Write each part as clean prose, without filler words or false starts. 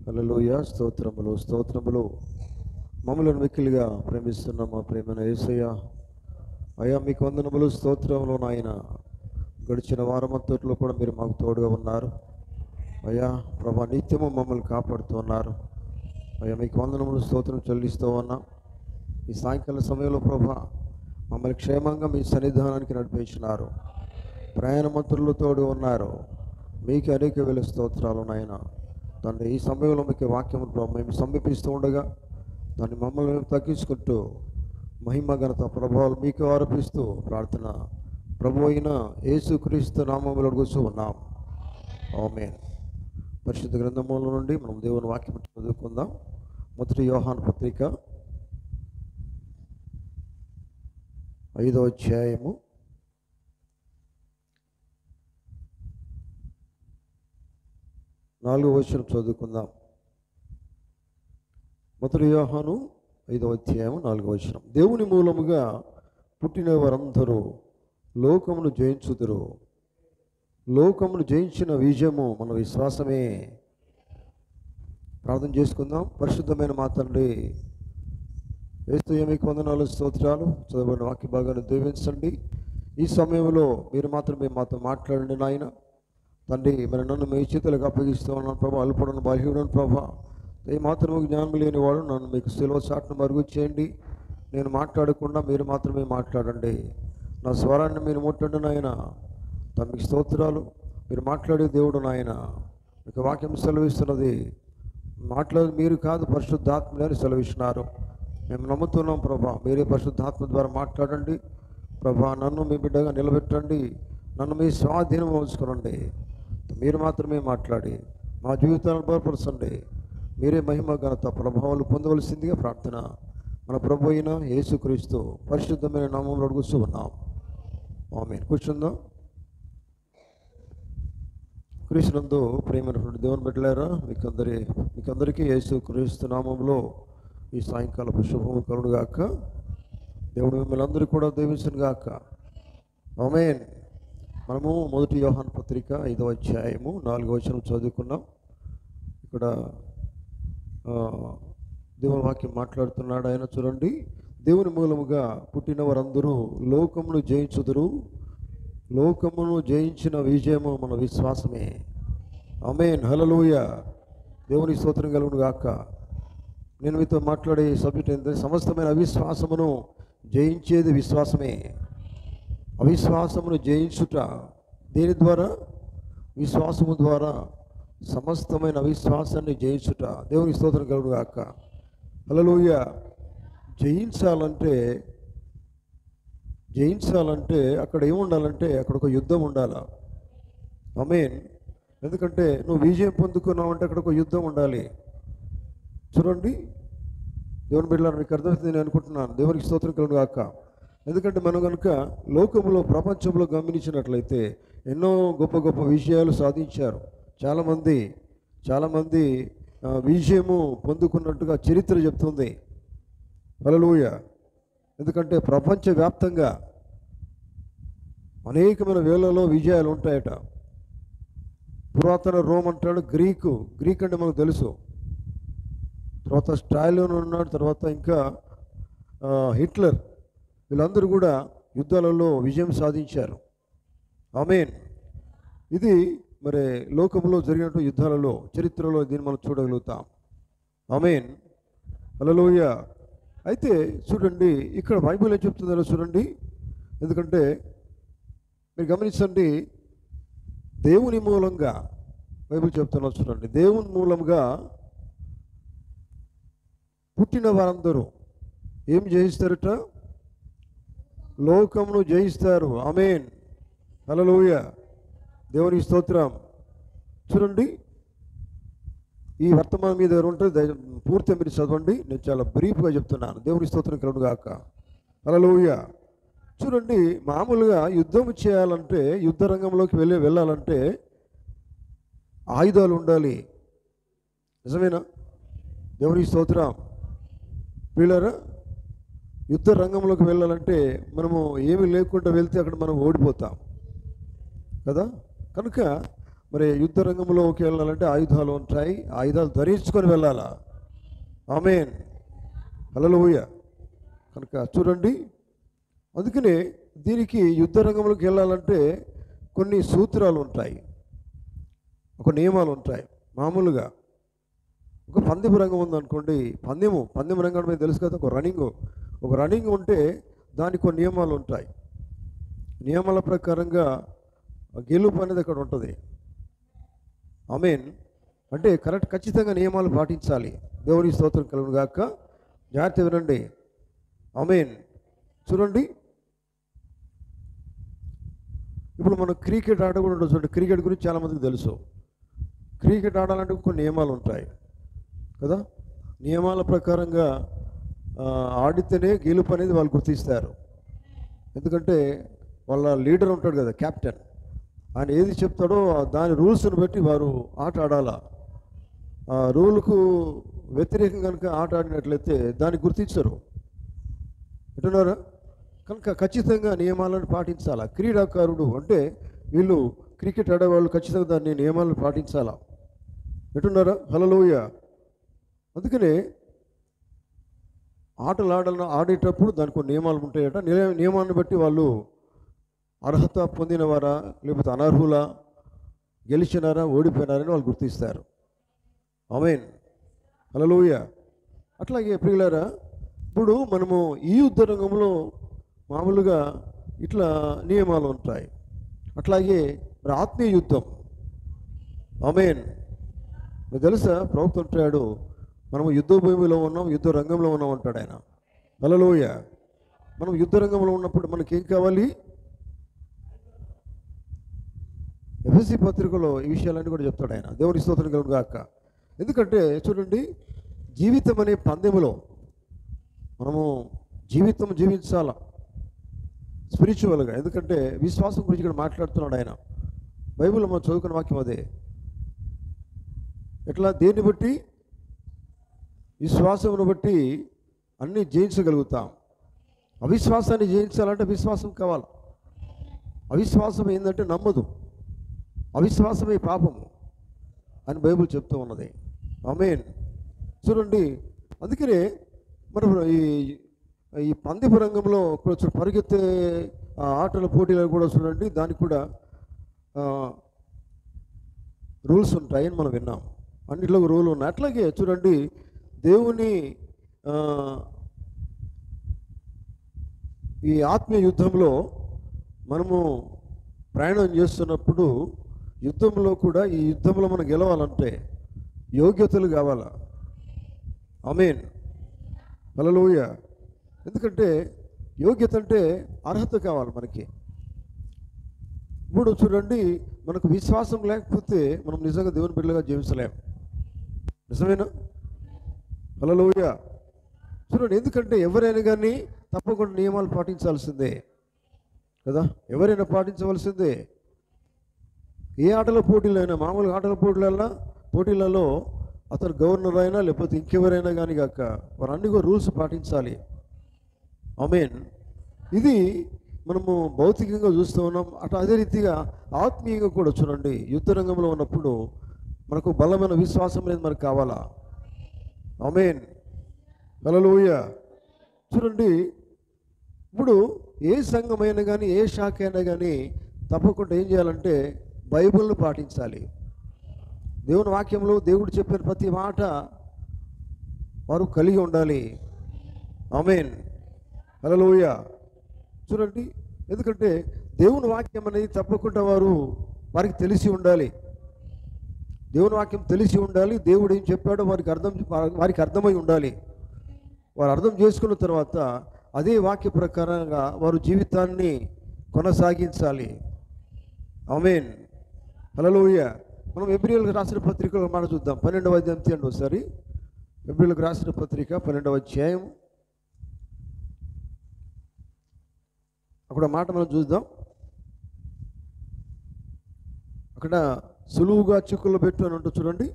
హల్లెలూయా. స్తోత్రములు స్తోత్రములు. మమ్మలను మిక్కిలిగా ప్రేమిస్తున్న మా ప్రేమైన యేసయ్య, అయ్యా మీకు వందనములు స్తోత్రములు నాయన. గడిచిన వారమంతట్లో కూడా మీరు మాకు తోడుగా ఉన్నారు అయ్యా. ప్రభా, నిత్యము మమ్మల్ని కాపాడుతున్నారు అయ్యా. మీకు వందనములు స్తోత్రం చెల్లిస్తూ ఉన్నాం. ఈ సాయంకాల సమయంలో ప్రభా మమ్మల్ని క్షేమంగా మీ సన్నిధానానికి నడిపించినారు. ప్రయాణమంతులు తోడు ఉన్నారు. మీకు అనేక వేల స్తోత్రాలు నాయన. దాన్ని ఈ సమయంలో మీకు వాక్యం మేము సమీపిస్తూ ఉండగా దాన్ని మమ్మల్ని మేము తగ్గించుకుంటూ మహిమ ఘనత ప్రభావాలు మీకు ఆరోపిస్తూ ప్రార్థన ప్రభు అయిన యేసుక్రీస్తు నామములో అడుగుతూ ఉన్నాం. ఆమేన్. పరిశుద్ధ గ్రంథముల నుండి మనం దేవుని వాక్యం చదువుకుందాం. మొదటి యోహాను పత్రిక 5వ అధ్యాయము 4వ వచనం చదువుకుందాం. మొదటి యోహాను 5వ అధ్యాయము 4వ వచనం. దేవుని మూలముగా పుట్టిన వారందరూ లోకమును జయించుదురు. లోకమును జయించిన విజయము మన విశ్వాసమే. ప్రార్థన చేసుకుందాం. పరిశుద్ధమైన మా తండ్రి యేసయ్య, మీకు వందనాలు స్తోత్రాలు. చదవబడిన వాక్య భాగాన్ని దీవించండి. ఈ సమయంలో మీరు మాత్రమే మాతో మాట్లాడండి నాయన తండ్రి. మరి నన్ను మీ చేతులకు అప్పగిస్తూ ఉన్నాను ప్రభా. అల్పడను బాహ్యుడను ప్రభా. ఏ మాత్రమే జ్ఞానం లేనివాడు నన్ను మీకు సిలువ చాటును మరుగు చేయండి. నేను మాట్లాడకుండా మీరు మాత్రమే మాట్లాడండి. నా స్వరాన్ని మీరు ముట్టండి నాయన. తనకి స్తోత్రాలు. మీరు మాట్లాడే దేవుడు నాయన. మీకు వాక్యం సెలవిస్తున్నది. మాట్లాడి మీరు కాదు, పరిశుద్ధాత్మ అని సెలవిస్తున్నారు. మేము నమ్ముతున్నాం ప్రభా. మీరే పరిశుద్ధాత్మ ద్వారా మాట్లాడండి ప్రభా. నన్ను మీ బిడ్డగా నిలబెట్టండి. నన్ను మీ స్వాధీనం ఉంచుకోనండి. మీరు మాత్రమే మాట్లాడి మా జీవితాలను బలపరచండి. మీరే మహిమ ఘనత ప్రభావాలు పొందవలసిందిగా ప్రార్థన మన ప్రభు అయిన యేసుక్రీస్తు పరిశుద్ధమైన నామంలో అడుగుతూ ఉన్నాం. ఆమేన్. కూర్చుందాం. క్రీస్తునందు ప్రేమైనటువంటి దేవుని బిడ్డలారా, మీకందరికీ యేసుక్రీస్తు నామంలో ఈ సాయంకాలపు శుభము కలుగుగాక. దేవుడు మిమ్మల్ని అందరూ కూడా దీవించును గాక. ఆమేన్. మనము మొదటి యోహాను పత్రిక 5వ అధ్యాయము 4వ వచనం చదువుకున్నాం. ఇక్కడ దేవుని వాక్యం మాట్లాడుతున్నాడు ఆయన. చూడండి, దేవుని మూలముగా పుట్టిన వారందరూ లోకమును జయించుదురు. లోకమును జయించిన విజయము మన విశ్వాసమే. ఆమేన్. హల్లెలూయా. దేవుని స్తోత్రం కలుగును గాక. నేను మీతో మాట్లాడే సబ్జెక్ట్ ఏంటంటే, సమస్తమైన అవిశ్వాసమును జయించేది విశ్వాసమే. అవిశ్వాసమును జయించుట దేని ద్వారా? విశ్వాసము ద్వారా. సమస్తమైన అవిశ్వాసాన్ని జయించుట. దేవుని స్తోత్రం కలుగును గాక. హల్లెలూయా. జయించాలంటే అక్కడ ఏముండాలంటే అక్కడ ఒక యుద్ధం ఉండాలి. ఆమేన్. ఎందుకంటే నువ్వు విజయం పొందుకున్నావు అంటే అక్కడ ఒక యుద్ధం ఉండాలి. చూడండి, దేవుని బిడ్డలారా, మీకు అర్థమవుతుంది నేను అనుకుంటున్నాను. దేవునికి స్తోత్రం కలుగును గాక. ఎందుకంటే మనం కనుక లోకంలో ప్రపంచంలో గమనించినట్లయితే ఎన్నో గొప్ప గొప్ప విజయాలు సాధించారు. చాలామంది విజయము పొందుకున్నట్టుగా చరిత్ర చెప్తుంది. హల్లెలూయా. ఎందుకంటే ప్రపంచవ్యాప్తంగా అనేకమైన వేలలో విజయాలు ఉంటాయట. పురాతన రోమ్ అంటాడు, గ్రీక్ అంటే మనకు తెలుసు. తర్వాత స్టాలిన్ ఉన్నాడు, తర్వాత ఇంకా హిట్లర్. వీళ్ళందరూ కూడా యుద్ధాలలో విజయం సాధించారు. ఆమేన్. ఇది మరి లోకంలో జరిగినట్టు యుద్ధాలలో చరిత్రలో దీన్ని మనం చూడగలుగుతాం. ఆమేన్. హల్లెలూయా. అయితే చూడండి, ఇక్కడ బైబిల్ ఏం చెప్తుందో చూడండి. ఎందుకంటే మీరు గమనించండి, దేవుని మూలంగా బైబిల్ చెప్తున్నా చూడండి. దేవుని మూలంగా పుట్టిన వారందరూ ఏం జయిస్తారట? లోకమును జయిస్తారు. ఆమేన్. హల్లెలూయా. దేవునికి స్తోత్రం. చూడండి, ఈ వర్తమానం మీద ఉంటుంది, పూర్తిగా మీరు చదవండి. నేను చాలా బ్రీఫ్గా చెప్తున్నాను. దేవునికి స్తోత్రం కలుగును గాక. హల్లెలూయా. చూడండి, మామూలుగా యుద్ధం చేయాలంటే, యుద్ధ రంగంలోకి వెళ్ళాలంటే ఆయుధాలు ఉండాలి. నిజమేనా? దేవునికి స్తోత్రం. వీళ్ళరా, యుద్ధ రంగంలోకి వెళ్ళాలంటే మనము ఏమీ లేకుండా వెళ్తే అక్కడ మనం ఓడిపోతాం కదా. కనుక మరి యుద్ధ రంగంలోకి వెళ్ళాలంటే ఆయుధాలు ఉంటాయి, ఆయుధాలు ధరించుకొని వెళ్ళాలా. ఆమేన్, హల్లెలూయా. కనుక చూడండి, అందుకనే దీనికి యుద్ధ రంగంలోకి వెళ్ళాలంటే కొన్ని సూత్రాలు ఉంటాయి, ఒక నియమాలు ఉంటాయి. మామూలుగా ఒక పందెపు రంగం ఉందనుకోండి, పందెం రంగం మీద తెలుసు కదా, ఒక రన్నింగ్ ఉంటే దానికి కొన్ని నియమాలు ఉంటాయి. నియమాల ప్రకారంగా గెలుపు అనేది అక్కడ ఉంటుంది. ఆమేన్. అంటే ఖచ్చితంగా నియమాలు పాటించాలి. దేవుని స్తోత్రం కలుగును గాక. జాగ్రత్త వినండి. ఆమేన్. చూడండి, ఇప్పుడు మనం క్రికెట్ ఆట కూడా ఉంటుంది చూడండి. క్రికెట్ గురించి చాలామందికి తెలుసు. క్రికెట్ ఆడాలంటే కొన్ని నియమాలు ఉంటాయి కదా. నియమాల ప్రకారంగా ఆడితేనే గెలుపు అనేది వాళ్ళు గుర్తిస్తారు. ఎందుకంటే వాళ్ళ లీడర్ ఉంటాడు కదా, కెప్టెన్, ఆయన ఏది చెప్తాడో దాని రూల్స్ని బట్టి వారు ఆట ఆడాలా. ఆ రూల్కు వ్యతిరేకం కనుక ఆట ఆడినట్లయితే దాన్ని గుర్తించరు. అంటున్నారా? కనుక ఖచ్చితంగా నియమాలను పాటించాలా. క్రీడాకారుడు అంటే వీళ్ళు క్రికెట్ ఆడేవాళ్ళు ఖచ్చితంగా దాన్ని నియమాలను పాటించాలా. ఎటున్నారా? హల్లెలూయా. అందుకనే ఆడేటప్పుడు దానికి కొన్ని నియమాలు ఉంటాయట. నియమాన్ని బట్టి వాళ్ళు అర్హత పొందినవారా లేకపోతే అనర్హులా, గెలిచినారా ఓడిపోయినారని వాళ్ళు గుర్తిస్తారు. ఆమేన్, హల్లెలూయా. అట్లాగే ప్రియులారా, ఇప్పుడు మనము ఈ యుద్ధ రంగంలో మామూలుగా ఇట్లా నియమాలు ఉంటాయి. అట్లాగే మరి ఆత్మీయ యుద్ధం. ఆమేన్. మీకు తెలుసా, ప్రవక్త అంటాడు మనము యుద్ధ భూమిలో ఉన్నాం, యుద్ధ రంగంలో ఉన్నాం అంటాడు ఆయన. హల్లెలూయా. మనం యుద్ధ రంగంలో ఉన్నప్పుడు మనకేం కావాలి? ఎఫెసీ పత్రికలో ఈ విషయాలన్నీ కూడా చెప్తాడు ఆయన. దేవుని స్తోత్రం కలుగును గాక. ఎందుకంటే చూడండి, జీవితం అనే పందెములో మనము జీవితం జీవించాల స్పిరిచువల్గా. ఎందుకంటే విశ్వాసం గురించి ఇక్కడ మాట్లాడుతున్నాడు ఆయన. బైబిల్లో మనం చదువుకున్న వాక్యం అదే. ఎట్లా? దేన్ని బట్టి? విశ్వాసమును బట్టి అన్నీ జయించగలుగుతాం. అవిశ్వాసాన్ని జయించాలంటే విశ్వాసం కావాలి. అవిశ్వాసం ఏంటంటే నమ్మదు. అవిశ్వాసమే పాపము అని బైబిల్ చెప్తూ ఉన్నది. ఆమేన్. చూడండి, అందుకనే మనం ఈ పందెపు రంగంలో కూడా పరిగెత్తే ఆటల పోటీలు కూడా చూడండి, దానికి కూడా రూల్స్ ఉంటాయని మనం విన్నాం. అన్నిట్లో రూల్ ఉన్నాయి. అట్లాగే చూడండి, దేవుని ఈ ఆత్మీయ యుద్ధంలో మనము ప్రయాణం చేస్తున్నప్పుడు యుద్ధంలో కూడా ఈ యుద్ధంలో మనం గెలవాలంటే యోగ్యతలు కావాలా. ఆమేన్, హల్లెలూయా. ఎందుకంటే యోగ్యత అంటే అర్హత కావాలి మనకి. ఇప్పుడు చూడండి, మనకు విశ్వాసం లేకపోతే మనం నిజంగా దేవుని బిడ్డలుగా జీవించలేం. నిజమేనా? హల్లెలూయా. చూడండి, ఎందుకంటే ఎవరైనా కానీ తప్పకుండా నియమాలు పాటించాల్సిందే కదా. ఎవరైనా పాటించవలసిందే. ఏ ఆటల పోటీలైనా, మామూలుగా ఆటల పోటీలలో అతను గవర్నర్ అయినా లేకపోతే ఇంకెవరైనా కానీ కాక వారు అన్ని కూడా రూల్స్ పాటించాలి. ఆమేన్. ఇది మనము భౌతికంగా చూస్తూ ఉన్నాం. అదే రీతిగా ఆత్మీయంగా కూడా చూడండి, యుద్ధ రంగంలో ఉన్నప్పుడు మనకు బలమైన విశ్వాసం అనేది మనకు కావాలా. ఆమేన్, హల్లెలూయా. చూడండి, ఇప్పుడు ఏ సంఘమైనా కానీ ఏ శాఖ అయినా కానీ తప్పకుండా ఏం చేయాలంటే బైబిల్ను పాటించాలి. దేవుని వాక్యంలో దేవుడు చెప్పిన ప్రతి మాట వారు కలిగి ఉండాలి. ఆమేన్, హల్లెలూయా. చూడండి, ఎందుకంటే దేవుని వాక్యం అనేది తప్పకుండా వారికి తెలిసి ఉండాలి. దేవుని వాక్యం తెలిసి ఉండాలి. దేవుడు ఏం చెప్పాడో వారికి అర్థమై ఉండాలి. వారు అర్థం చేసుకున్న తర్వాత అదే వాక్య ప్రకారంగా వారు జీవితాన్ని కొనసాగించాలి. ఆమేన్, హల్లెలూయా. మనం హెబ్రీయులకు రాసిన పత్రికలో మాట చూద్దాం. 12వ అధ్యాయం తీయండి ఒకసారి. హెబ్రీయులకు రాసిన పత్రిక 12వ అధ్యాయం, అక్కడ మాట మనం చూద్దాం. అక్కడ సులువుగా చిక్కులు పెట్టు అని ఉంటుంది చూడండి.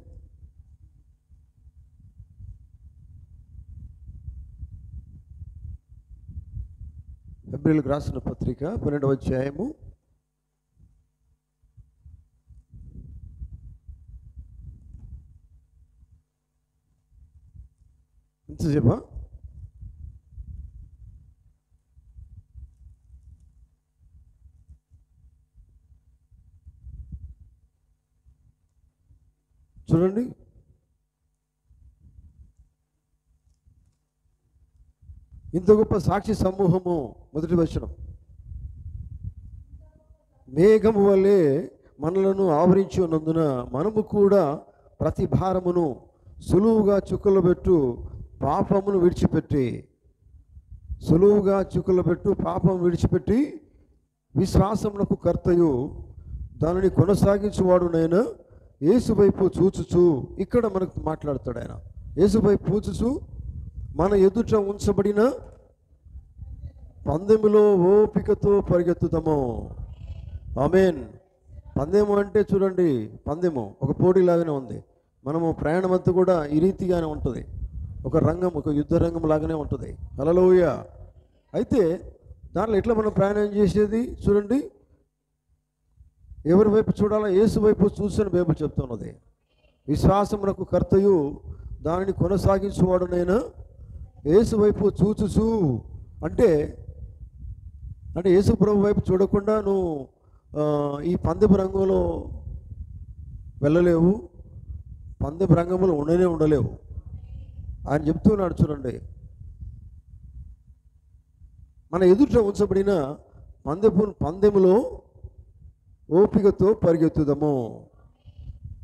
హెబ్రీయులకు రాసిన పత్రిక 12వ అధ్యాయము ఇంతసేపా? చూడండి, ఇంత గొప్ప సాక్షి సమూహము. మొదటి వచనం, మేఘము వలె మనలను ఆవరించి ఉన్నందున మనము కూడా ప్రతి భారమును సులువుగా చుక్కలు పెట్టు పాపమును విడిచిపెట్టి, సులువుగా చుక్కలు పెట్టు పాపం విడిచిపెట్టి విశ్వాసమునకు కర్తయు దానిని కొనసాగించువాడునైనా యేసు వైపు చూచుచు. ఇక్కడ మనకు మాట్లాడతాడు ఆయన. యేసు వైపు చూచుచు మన ఎదుట ఉంచబడిన పందెములో ఓపికతో పరిగెత్తుతాము. ఆమేన్. పందెము అంటే చూడండి, పందెము ఒక పోటీలాగానే ఉంది. మనము ప్రయాణం అంతా కూడా ఈ రీతిగానే ఉంటుంది. ఒక రంగం, ఒక యుద్ధ రంగం లాగానే ఉంటుంది. హల్లెలూయా. అయితే దాంట్లో ఎట్లా మనం ప్రయాణం చేసేది చూడండి, ఎవరి వైపు చూడాలా? యేసు వైపు చూసిన బైబిల్ చెప్తున్నది. విశ్వాసమునకు కర్తయు దానిని కొనసాగించువాడునైనా యేసు వైపు చూచుచు. అంటే యేసు ప్రభు వైపు చూడకుండా నువ్వు ఈ పందెపు రంగంలో వెళ్ళలేవు, పందెపు రంగంలో ఉండలేవు. ఆయన చెప్తున్నాడు చూడండి, మన ఎదుట ఉంచబడిన పందెములో ఓపికతో పరిగెత్తుదాము.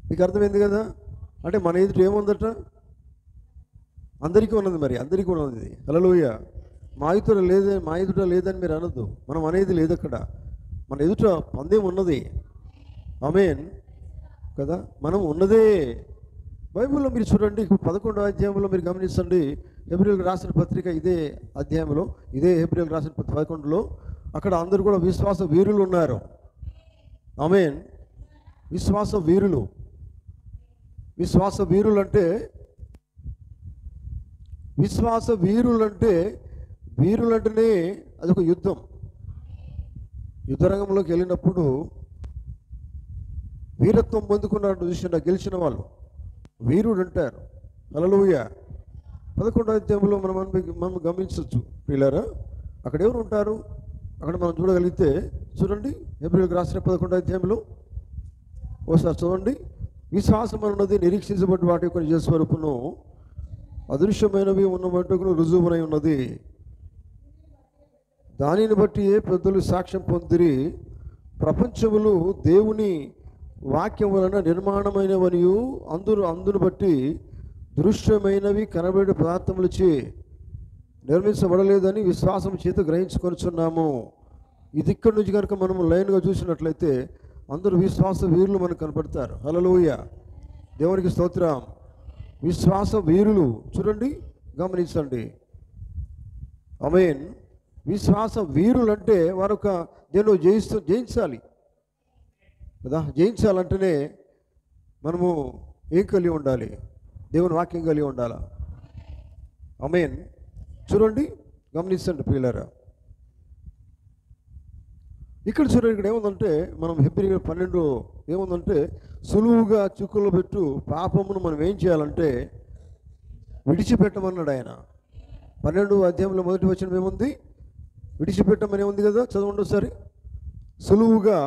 మీకు అర్థమైంది కదా? అంటే మన ఎదుట ఏముందట? అందరికీ ఉన్నది. మరి అందరికీ ఉన్నది. హల్లెలూయా. మా ఎదుట లేదని మీరు అనొద్దు. మనం అనేది లేదు అక్కడ. మన ఎదుట పందెం ఉన్నది. ఆమేన్ కదా. మనం ఉన్నదే. బైబిల్లో మీరు చూడండి, 11వ అధ్యాయంలో మీరు గమనించండి. హెబ్రీయులకు రాసిన పత్రిక ఇదే అధ్యాయంలో, ఇదే హెబ్రీయులకు రాసిన 11లో అక్కడ అందరూ కూడా విశ్వాస వీరులు ఉన్నారు. ఆమేన్. విశ్వాస వీరులు. విశ్వాస వీరులంటే వీరులంటేనే అదొక యుద్ధం. యుద్ధరంగంలోకి వెళ్ళినప్పుడు వీరత్వం పొందుకున్నాడు చూసిన గెలిచిన వాళ్ళు వీరుడు అంటారు. హల్లెలూయా. 11వ అధ్యాయంలో మనం గమనించవచ్చు పిల్లరా. అక్కడ ఎవరు ఉంటారు? అక్కడ మనం చూడగలిగితే చూడండి, హెబ్రీయులకు రాసిన 11వ అధ్యాయంలో ఒకసారి చూడండి. విశ్వాసం అన్నది నిరీక్షించబడి వాటి యొక్క నిజ స్వరూపును, అదృశ్యమైనవి ఉన్న మట్టుకును రుజువునై ఉన్నది. దానిని బట్టి పెద్దలు సాక్ష్యం పొందిరి. ప్రపంచములు దేవుని వాక్యం వలన నిర్మాణమైనవనియు అందును బట్టి దృశ్యమైనవి కనబడే పదార్థములచే నిర్మించబడలేదని విశ్వాసం చేత గ్రహించుకొనుచున్నాము. ఇది ఇక్కడి నుంచి కనుక మనము లైన్గా చూసినట్లయితే అందరూ విశ్వాస వీరులు మనకు కనపడతారు. హల్లెలూయా. దేవునికి స్తోత్రం. విశ్వాస వీరులు చూడండి, గమనించండి. ఆమేన్. విశ్వాస వీరులు అంటే వారు ఒక దేనిలో జయించాలి కదా. జయించాలంటేనే మనము ఏం కలిగి ఉండాలి? దేవుని వాక్యం కలిగి ఉండాలా. ఆమేన్. చూడండి, గమనించండి ప్రియులారా. ఇక్కడ చూడండి, ఇక్కడ ఏముందంటే మనం హెబ్రీయులు 12 ఏముందంటే సులువుగా చుక్కలు పెట్టు పాపమును మనం ఏం చేయాలంటే విడిచిపెట్టమన్నాడు ఆయన. 12వ అధ్యాయంలో మొదటి వచనం ఏముంది? విడిచిపెట్టమని ఉంది కదా. చదవండి ఒకసారి. సులువుగా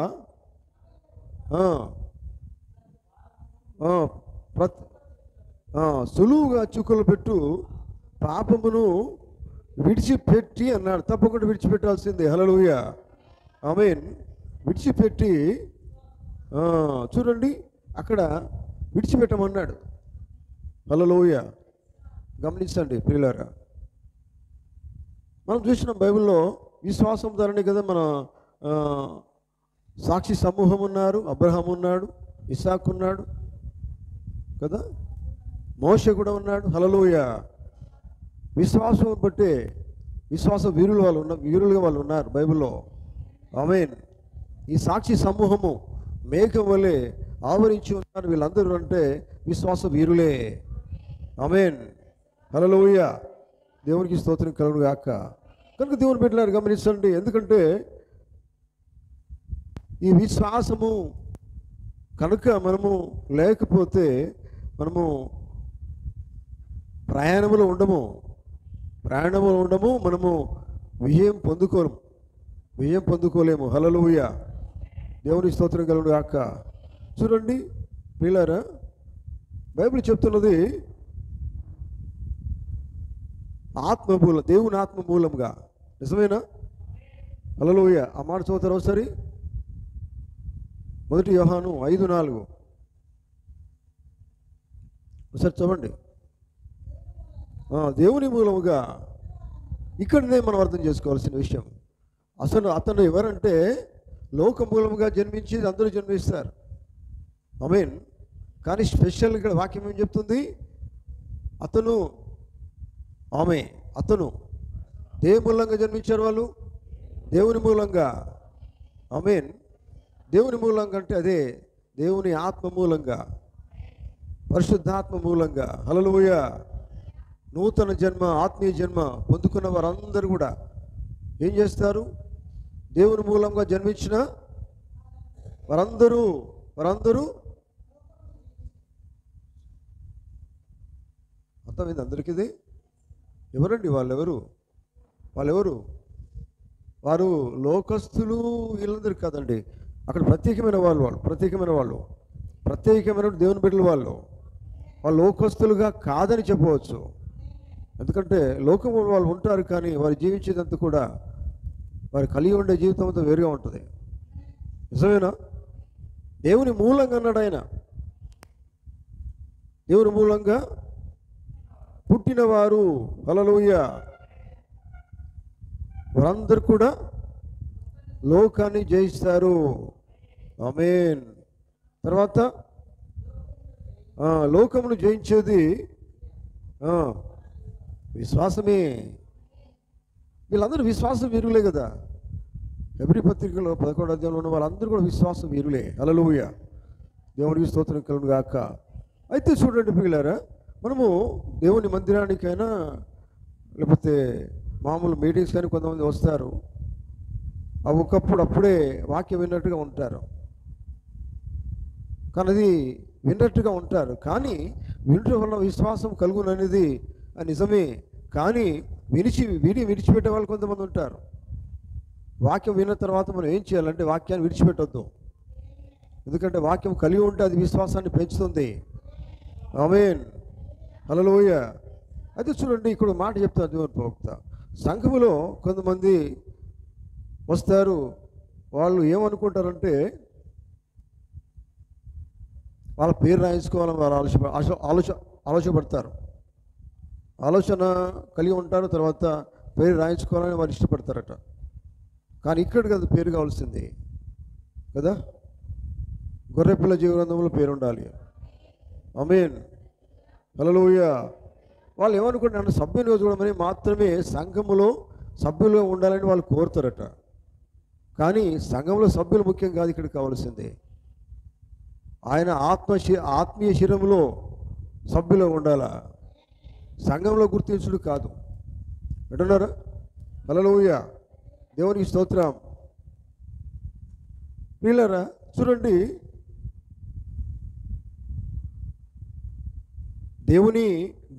సులువుగా చుక్కలు పెట్టు పాపమును విడిచిపెట్టి అన్నాడు. తప్పకుండా విడిచిపెట్టాల్సిందే. హల్లెలూయా. ఆమేన్. విడిచిపెట్టి చూడండి, అక్కడ విడిచిపెట్టమన్నాడు. హల్లెలూయా. గమనించండి ప్రియులారా. మనం చూసిన బైబిల్లో విశ్వాసం ద్వారానే కదా మన సాక్షి సమూహం ఉన్నారు. అబ్రహాం ఉన్నాడు, ఇస్సాకు ఉన్నాడు కదా, మోషే కూడా ఉన్నాడు. హల్లెలూయా. విశ్వాసం బట్టే విశ్వాస వీరులుగా వాళ్ళు ఉన్నారు బైబిల్లో. ఆమేన్. ఈ సాక్షి సమూహము మేఘం వలె ఆవరించి ఉన్నారు. వీళ్ళందరూ అంటే విశ్వాస వీరులే. ఆమేన్. హల్లెలూయా. దేవునికి స్తోత్రం కలుగును గాక. కనుక దేవుని బిడ్డలారా గమనించండి. ఎందుకంటే ఈ విశ్వాసము కనుక మనము లేకపోతే మనము ప్రయాణంలో ఉండము, మనము విజయం పొందుకోలేము. హల్లెలూయా, దేవుని స్తోత్రం కలుగును గాక. చూడండి ప్రియులారా, బైబిల్ చెప్తున్నది ఆత్మమూలం, దేవుని ఆత్మ మూలంగా. నిజమేనా? హల్లెలూయా. ఆ మాట చదువుతారు ఒకసారి. 1 యోహాను 5:4 ఒకసారి చూడండి. దేవుని మూలముగా. ఇక్కడనే మనం అర్థం చేసుకోవాల్సిన విషయం. అసలు అతను ఎవరంటే లోక మూలముగా జన్మించి అందరూ జన్మిస్తారు. ఆమేన్. కానీ స్పెషల్ ఇక్కడ వాక్యం ఏం చెప్తుంది? అతను దేని మూలంగా జన్మించారు? వాళ్ళు దేవుని మూలంగా. ఆమేన్. దేవుని మూలంగా అంటే అదే దేవుని ఆత్మ మూలంగా, పరిశుద్ధాత్మ మూలంగా. హల్లెలూయా. నూతన జన్మ, ఆత్మీయ జన్మ పొందుకున్న వారందరూ కూడా ఏం చేస్తారు? దేవుని మూలంగా జన్మించిన వారందరూ అర్థమైంది అందరికీ ఇది? ఎవరండి వాళ్ళెవరు? వారు లోకస్తులు వీళ్ళందరూ కాదండి. అక్కడ ప్రత్యేకమైన దేవుని బిడ్డలు. వాళ్ళు లోకస్తులుగా కాదని చెప్పవచ్చు. ఎందుకంటే లోకంలో వాళ్ళు ఉంటారు, కానీ వారు జీవించేదంతా కూడా వారు కలిగి ఉండే జీవితం అంతా వేరుగా ఉంటుంది. నిజమేనా? దేవుని మూలంగా అన్నాడు ఆయన. దేవుని మూలంగా పుట్టినవారు, హల్లెలూయా, వారందరూ కూడా లోకాన్ని జయిస్తారు. ఆమేన్. తర్వాత లోకమును జయించేది విశ్వాసమే. వీళ్ళందరూ విశ్వాసం వీరులే కదా. ఎబ్రీ పత్రికలో 11వ అధ్యాయంలో ఉన్న వాళ్ళందరూ కూడా విశ్వాసం వీరులే. హల్లెలూయా, దేవునికి స్తోత్రం కలుగును గాక. అయితే చూడండి పిల్లలారా, మనము దేవుని మందిరానికైనా లేకపోతే మామూలు మీటింగ్స్ కానీ కొంతమంది వస్తారు. అప్పుడే వాక్యం విన్నట్టుగా ఉంటారు, కానీ అది విన్నట్టుగా ఉంటారు. కానీ వినటం వల్ల విశ్వాసం కలుగుననేది నిజమే. కానీ విడిచిపెట్టే వాళ్ళు కొంతమంది ఉంటారు. వాక్యం విన్న తర్వాత మనం ఏం చేయాలంటే వాక్యాన్ని విడిచిపెట్టొద్దు. ఎందుకంటే వాక్యం కలిగి ఉంటే అది విశ్వాసాన్ని పెంచుతుంది. ఆమేన్. హల్లెలూయా. అయితే చూడండి, ఇక్కడ మాట చెప్తాను దేవుని ప్రవక్త. సంఘములో కొంతమంది వస్తారు. వాళ్ళు ఏమనుకుంటారంటే వాళ్ళ పేరు రాయించుకోవాలని వాళ్ళు ఆలోచపడతారు. ఆలోచన కలిగి ఉంటారు. తర్వాత పేరు రాయించుకోవాలని వారు ఇష్టపడతారట. కానీ ఇక్కడ కదా పేరు కావాల్సింది కదా. గొర్రెపిల్ల జీవగ్రంథంలో పేరు ఉండాలి. ఆమేన్. హల్లెలూయా. వాళ్ళు ఏమనుకుంటారు? సభ్యులుగా చూడమని మాత్రమే సంఘములో సభ్యులుగా ఉండాలని వాళ్ళు కోరుతారట. కానీ సంఘంలో సభ్యులు ముఖ్యం కాదు. ఇక్కడ కావాల్సింది ఆయన ఆత్మీయ శరీరంలో సభ్యులు ఉండాలా, సంఘంలో గుర్తించుడు కాదు. అంటున్నారా? హల్లెలూయా, దేవునికి స్తోత్రం. ప్రియులారా చూడండి, దేవుని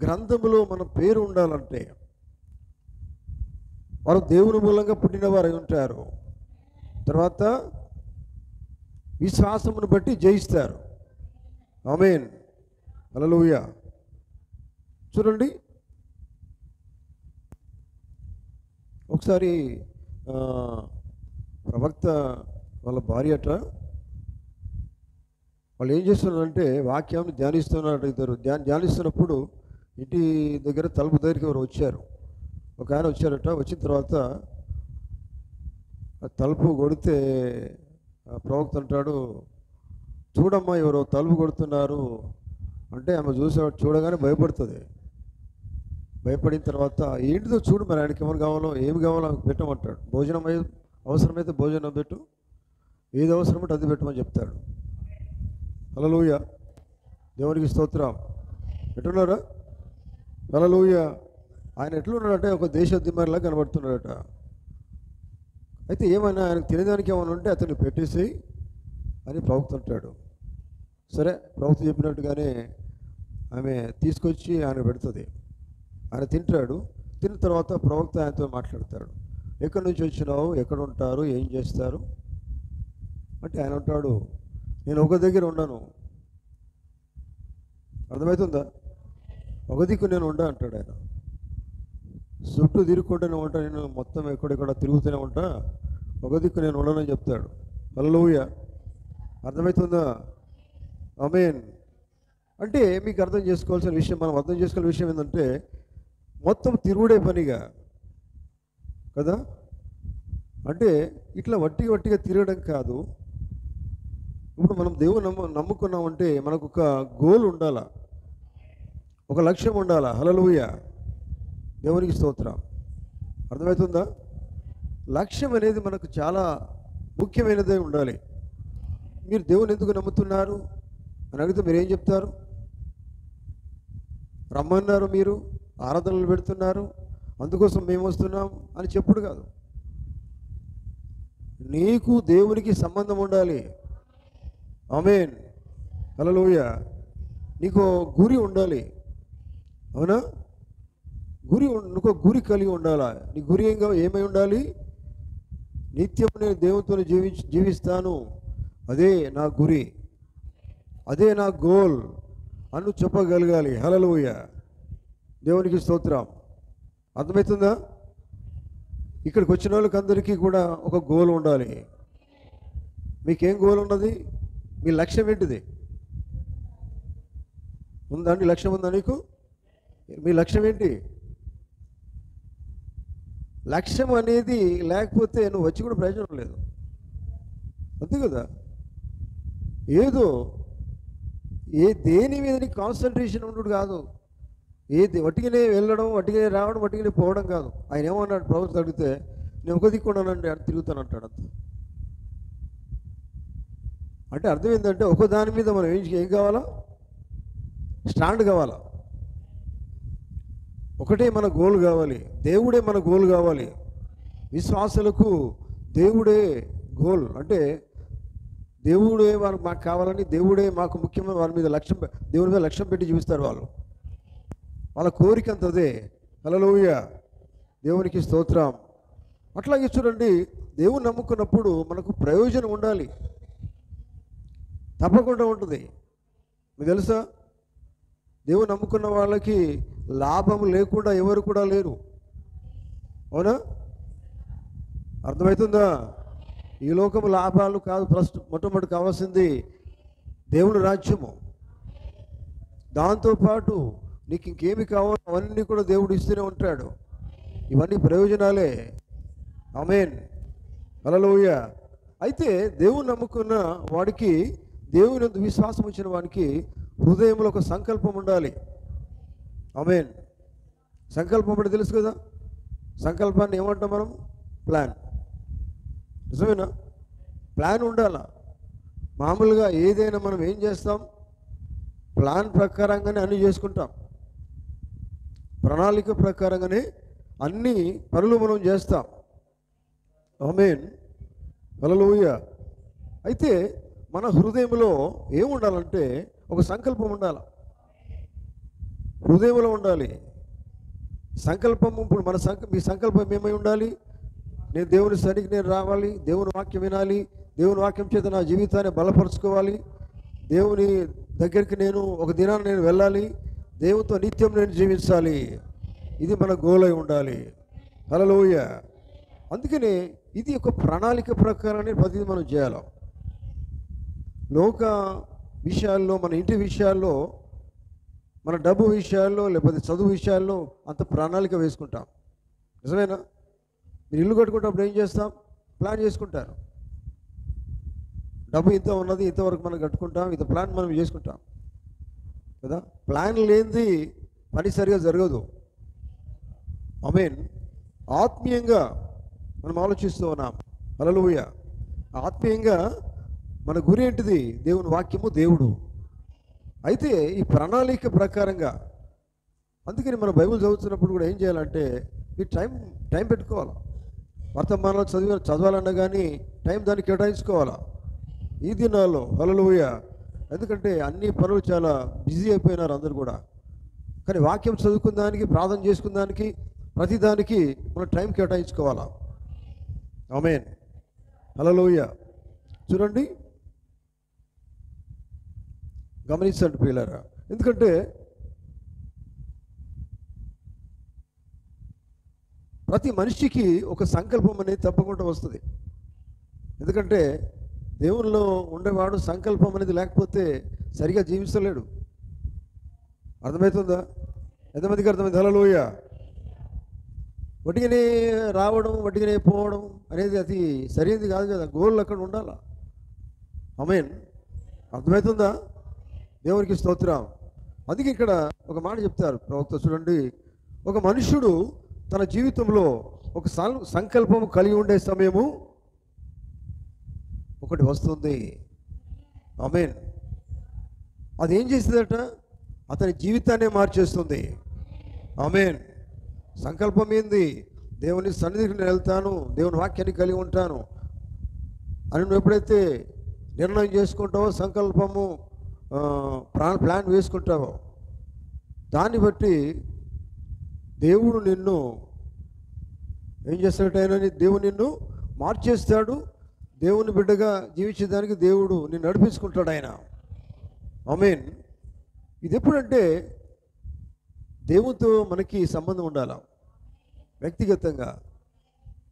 గ్రంథములో మన పేరు ఉండాలంటే వారు దేవుని మూలంగా పుట్టిన వారు ఉంటారు. తర్వాత విశ్వాసమును బట్టి జయిస్తారు. ఆమేన్. హల్లెలూయా. చూడండి, ఒకసారి ప్రవక్త వాళ్ళ భార్య అట, వాళ్ళు ఏం చేస్తున్నారంటే వాక్యాన్ని ధ్యానిస్తున్నారు. ఇద్దరు ధ్యానిస్తున్నప్పుడు ఇంటి దగ్గర తలుపు దగ్గరికి ఎవరు వచ్చారు. ఒక ఆయన వచ్చారట. వచ్చిన తర్వాత తలుపు కొడితే ప్రవక్త అంటాడు, చూడమ్మా ఎవరో తలుపు కొడుతున్నారు అంటే ఆమె చూడగానే భయపడుతుంది. భయపడిన తర్వాత ఏంటిదో చూడు, మరి ఆయనకి ఏమైనా కావాలో ఏమి కావాలో ఆమెకు పెట్టమంటాడు. భోజనం అవసరమైతే భోజనం పెట్టు, ఏది అవసరమంటే అది పెట్టమని చెప్తాడు. హల్లెలూయా, దేవునికి స్తోత్రం. ఎట్లున్నారా? హల్లెలూయా. ఆయన ఎట్లున్నాడంటే ఒక దేశోద్యమలా కనబడుతున్నాడట. అయితే ఏమైనా ఆయనకు తినేదానికి ఏమైనా ఉంటే అతన్ని పెట్టేసి అని ప్రవక్త అంటాడు. సరే, ప్రవక్త చెప్పినట్టుగానే ఆమె తీసుకొచ్చి ఆయన పెడుతుంది. ఆయన తింటాడు. తిన్న తర్వాత ప్రవక్త ఆయనతో మాట్లాడతాడు. ఎక్కడి నుంచి వచ్చినావు, ఎక్కడ ఉంటారు, ఏం చేస్తారు అంటే ఆయన అంటాడు, నేను ఒక దగ్గర ఉండను. అర్థమవుతుందా? ఒక దిక్కు నేను ఉండా అంటాడు ఆయన. చుట్టూ తిరుగుకుంటూనే ఉంటా, నేను మొత్తం ఎక్కడెక్కడ తిరుగుతూనే ఉంటా, ఒక దిక్కు నేను ఉండనని చెప్తాడు. హల్లెలూయా. అర్థమవుతుందా? ఆమేన్. అంటే మీకు అర్థం చేసుకోవాల్సిన విషయం, మనం అర్థం చేసుకోవాల్సిన విషయం ఏంటంటే మొత్తం తిరుగుడే పనిగా కదా. అంటే ఇట్లా వట్టిగా తిరగడం కాదు. ఇప్పుడు మనం దేవుని నమ్ముకున్నామంటే మనకు ఒక గోల్ ఉండాలా, ఒక లక్ష్యం ఉండాలా. హల్లెలూయా. దేవునికి స్తోత్రం. అర్థమవుతుందా? లక్ష్యం అనేది మనకు చాలా ముఖ్యమైనదే ఉండాలి. మీరు దేవుని ఎందుకు నమ్ముతున్నారు అని అడిగితే మీరు ఏం చెప్తారు? రమ్మన్నారు, మీరు ఆరాధనలు పెడుతున్నారు, అందుకోసం మేము వస్తున్నాం అని చెప్పుడు కాదు. నీకు దేవునికి సంబంధం ఉండాలి. ఆమేన్. హల్లెలూయా. నీకు గురి ఉండాలి. అవునా? నీకు గురి కలిగి ఉండాలా. నీ గురి ఏమై ఉండాలి? నిత్యం నేను దేవునితో జీవిస్తాను, అదే నా గురి, అదే నా గోల్ అను చెప్పగలగాలి. హల్లెలూయా. దేవునికి స్తోత్రం. అర్థమవుతుందా? ఇక్కడికి వచ్చిన వాళ్ళకి అందరికీ కూడా ఒక గోల్ ఉండాలి. మీకేం గోల్ ఉన్నది? మీ లక్ష్యం ఏంటిది? ఉందా అండి? లక్ష్యం ఉందా నీకు? మీ లక్ష్యం ఏంటి? లక్ష్యం అనేది లేకపోతే నువ్వు వచ్చి కూడా ప్రయోజనం లేదు. అంతే కదా. ఏదో దేని మీద నీకు కాన్సన్ట్రేషన్ ఉండడు కాదు. వట్టిగానే వెళ్ళడం, వట్టిగానే రావడం, వట్టిగానే పోవడం కాదు. ఆయన ఏమన్నాడు? ప్రవక్త అడిగితే నేను ఒక దిక్కున్నానండి అని తిరుగుతానంటాడు. అంత అంటే అర్థం ఏంటంటే ఒక దాని మీద మనం ఏం కావాలా? స్టాండ్ కావాలా. ఒకటే మన గోల్ కావాలి. దేవుడే మన గోల్ కావాలి. విశ్వాసులకు దేవుడే గోల్. అంటే దేవుడే మాకు కావాలని, దేవుడే మాకు ముఖ్యమైన వాళ్ళ మీద దేవుడి మీద లక్ష్యం పెట్టి జీవిస్తారు వాళ్ళు. వాళ్ళ కోరిక అంతదే. హల్లెలూయా. దేవునికి స్తోత్రం. అట్లాగే చూడండి, దేవుని నమ్ముకున్నప్పుడు మనకు ప్రయోజనం ఉండాలి, తప్పకుండా ఉంటుంది. మీకు తెలుసా, దేవుని నమ్ముకున్న వాళ్ళకి లాభం లేకుండా ఎవరు కూడా లేరు. అవునా? అర్థమవుతుందా? ఈ లోకము లాభాలు కాదు. ఫస్ట్ మొట్టమొదటి కావాల్సింది దేవుని రాజ్యము. దాంతోపాటు నీకు ఇంకేమి కావాలో అవన్నీ కూడా దేవుడు ఇస్తూనే ఉంటాడు. ఇవన్నీ ప్రయోజనాలే. ఆమేన్. హల్లెలూయా. అయితే దేవుని నమ్ముకున్న వాడికి, దేవుని యందు విశ్వాసం వచ్చిన వాడికి హృదయంలో ఒక సంకల్పం ఉండాలి. ఆమేన్. సంకల్పం అంటే తెలుసు కదా. సంకల్పాన్ని ఏమంటాం మనం? ప్లాన్. నిజమేనా? ప్లాన్ ఉండాలా. మామూలుగా ఏదైనా మనం ఏం చేస్తాం? ప్లాన్ ప్రకారంగానే అన్నీ చేసుకుంటాం. ప్రణాళిక ప్రకారంగానే అన్ని పనులు మనం చేస్తాం. ఆమేన్. హల్లెలూయా. అయితే మన హృదయంలో ఏముండాలంటే ఒక సంకల్పం ఉండాలి. హృదయంలో ఉండాలి సంకల్పం. ఇప్పుడు మీ సంకల్పం ఏమై ఉండాలి? నేను దేవుని సన్నిధికి నేను రావాలి, దేవుని వాక్యం వినాలి, దేవుని వాక్యం చేత నా జీవితాన్ని బలపరుచుకోవాలి, దేవుని దగ్గరికి నేను ఒక దినాన్ని నేను వెళ్ళాలి, దేవునితో నిత్యం నేను జీవించాలి. ఇది మన గోల్ అయి ఉండాలి. హల్లెలూయా. అందుకనే ఇది ఒక ప్రణాళిక ప్రకారాన్ని ప్రతిదీ మనం చేయాలి. లోక విషయాల్లో, మన ఇంటి విషయాల్లో, మన డబ్బు విషయాల్లో, లేకపోతే చదువు విషయాల్లో అంత ప్రణాళిక వేసుకుంటాం. నిజమేనా? మీరు ఇల్లు కట్టుకుంటప్పుడు ఏం చేస్తాం? ప్లాన్ చేసుకుంటారు. డబ్బు ఇంత ఉన్నది, ఇంతవరకు మనం కట్టుకుంటాం, ఇంత ప్లాన్ మనం చేసుకుంటాం కదా. ప్లాన్ లేనిది పని సరిగా జరగదు. ఆమేన్. ఆత్మీయంగా మనం ఆలోచిస్తూ ఉన్నాం. హల్లెలూయా. ఆత్మీయంగా మన గురి ఏంటిది? దేవుని వాక్యము, దేవుడు. అయితే ఈ ప్రణాళిక ప్రకారంగా, అందుకని మనం బైబిల్ చదువుతున్నప్పుడు కూడా ఏం చేయాలంటే ఈ టైం పెట్టుకోవాలి. వర్తమానాలు చదవాలన్నా కానీ టైం దానికి కేటాయించుకోవాలా ఈ దినాల్లో. హల్లెలూయా. ఎందుకంటే అన్ని పనులు చాలా బిజీ అయిపోయినారు అందరు కూడా. కానీ వాక్యం చదువుకున్న దానికి, ప్రార్థన చేసుకున్న దానికి, ప్రతిదానికి మనం టైం కేటాయించుకోవాలా. ఆమేన్. హల్లెలూయా. చూడండి, గమనించండి ప్రియులారా. ఎందుకంటే ప్రతి మనిషికి ఒక సంకల్పం అనేది తప్పకుండా వస్తుంది. ఎందుకంటే దేవునిలో ఉండేవాడు సంకల్పం అనేది లేకపోతే సరిగా జీవిస్తలేడు. అర్థమవుతుందా? ఎంతమందికి అర్థమైంది? హల్లెలూయా. వట్టిగానే రావడం, వట్టిగానే పోవడం అనేది అది సరైనది కాదు కదా. గోల్ అక్కడ ఉండాలా. ఆమేన్. అర్థమవుతుందా? దేవునికి స్తోత్రం. అందుకే ఇక్కడ ఒక మాట చెప్తారు ప్రవక్త. చూడండి, ఒక మనుషుడు తన జీవితంలో ఒక సంకల్పం కలిగి ఉండే సమయము ఒకటి వస్తుంది. ఆమేన్. అది ఏం చేస్తుందట? అతని జీవితాన్నే మార్చేస్తుంది. ఆమేన్. సంకల్పం ఏంది? దేవుని సన్నిధికి నేను వెళ్తాను, దేవుని వాక్యాన్ని కలిగి ఉంటాను అని నువ్వు ఎప్పుడైతే నిర్ణయం చేసుకుంటావో, సంకల్పము ప్లాన్ వేసుకుంటావో, దాన్ని బట్టి దేవుడు నిన్ను ఏం చేస్తాడైనా దేవుడు నిన్ను మార్చేస్తాడు. దేవుని బిడ్డగా జీవించేదానికి దేవుడు నిన్ను నడిపించుకుంటాడు ఆయన. ఆమేన్. ఇది ఎప్పుడంటే దేవునితో మనకి సంబంధం ఉండాలి, వ్యక్తిగతంగా.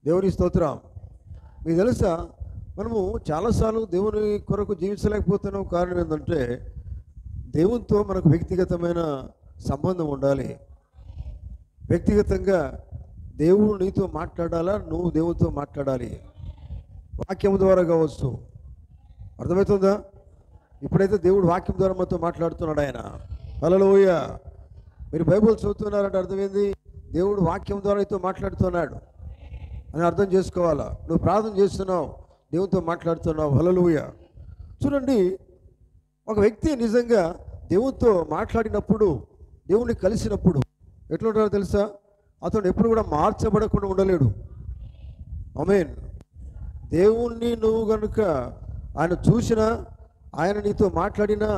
దేవుని స్తోత్రం. మీకు తెలుసా, మనము చాలాసార్లు దేవుని కొరకు జీవించలేకపోతున్నాం. కారణం ఏంటంటే దేవునితో మనకు వ్యక్తిగతమైన సంబంధం ఉండాలి. వ్యక్తిగతంగా దేవుడు నీతో మాట్లాడాలా, నువ్వు దేవునితో మాట్లాడాలి. వాక్యం ద్వారా కావచ్చు. అర్థమవుతుందా? ఇప్పుడైతే దేవుడు వాక్యం ద్వారా మనతో మాట్లాడుతున్నాడు ఆయన. హల్లెలూయా. మీరు బైబిల్ చదువుతున్నారంటే అర్థమైంది, దేవుడు వాక్యం ద్వారా నీతో మాట్లాడుతున్నాడు అని అర్థం చేసుకోవాలా. నువ్వు ప్రార్థన చేస్తున్నావు, దేవునితో మాట్లాడుతున్నావు. హల్లెలూయా. చూడండి, ఒక వ్యక్తి నిజంగా దేవునితో మాట్లాడినప్పుడు, దేవుని కలిసినప్పుడు ఎట్లుంటాడో తెలుసా? అతను ఎప్పుడు కూడా మార్చబడకుండా ఉండలేడు. ఆమేన్. దేవుణ్ణి నువ్వు కనుక ఆయన చూసినా, ఆయన నీతో మాట్లాడినా,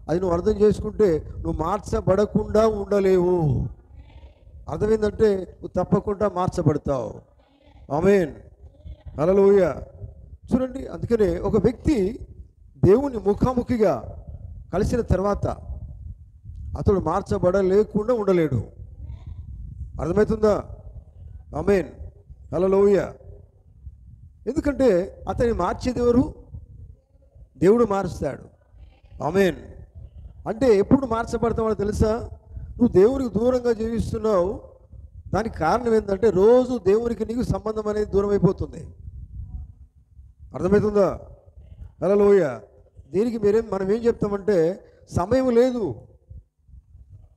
అది నువ్వు అర్థం చేసుకుంటే నువ్వు మార్చబడకుండా ఉండలేవు. అర్థమైందంటే నువ్వు తప్పకుండా మార్చబడతావు. ఆమేన్. హల్లెలూయా. చూడండి, అందుకనే ఒక వ్యక్తి దేవుని ముఖాముఖిగా కలిసిన తర్వాత అతడు మార్చబడలేకుండా ఉండలేడు. అర్థమవుతుందా? ఆమేన్. హల్లెలూయా. ఎందుకంటే అతన్ని మార్చేది ఎవరు? దేవుడు మారుస్తాడు. ఆమేన్. అంటే ఎప్పుడు మార్చబడతావో తెలుసా? నువ్వు దేవునికి దూరంగా జీవిస్తున్నావు. దానికి కారణం ఏంటంటే రోజు దేవునికి నీకు సంబంధం అనేది దూరం అయిపోతుంది. అర్థమవుతుందా? హల్లెలూయా. దీనికి మనం ఏం చెప్తామంటే సమయం లేదు,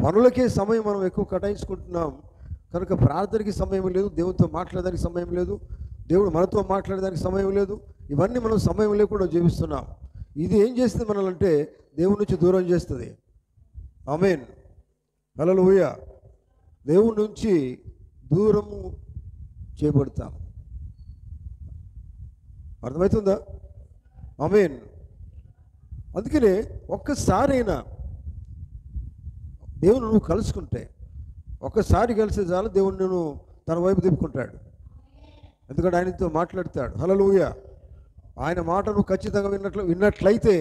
పనులకే సమయం మనం ఎక్కువ కేటాయించుకుంటున్నాం కనుక ప్రార్థనకి సమయం లేదు, దేవునితో మాట్లాడడానికి సమయం లేదు, దేవుడు మనతో మాట్లాడడానికి సమయం లేదు. ఇవన్నీ మనం సమయం లేకుండా జీవిస్తున్నాం. ఇది ఏం చేస్తుంది మనల్ని? దేవుని నుంచి దూరం చేస్తుంది. ఆమేన్. హల్లెలూయా. దేవుని నుంచి దూరము చేయబడతాం. అర్థమవుతుందా? ఆమేన్. అందుకనే ఒక్కసారైనా దేవుని నువ్వు కలుసుకుంటే, ఒక్కసారి కలిసే చాలు దేవుడు నువ్వు తన వైపు తిప్పుకుంటాడు. ఎందుకంటే ఆయనతో మాట్లాడతాడు. హల్లెలూయా. ఆయన మాట నువ్వు ఖచ్చితంగా విన్నట్లయితే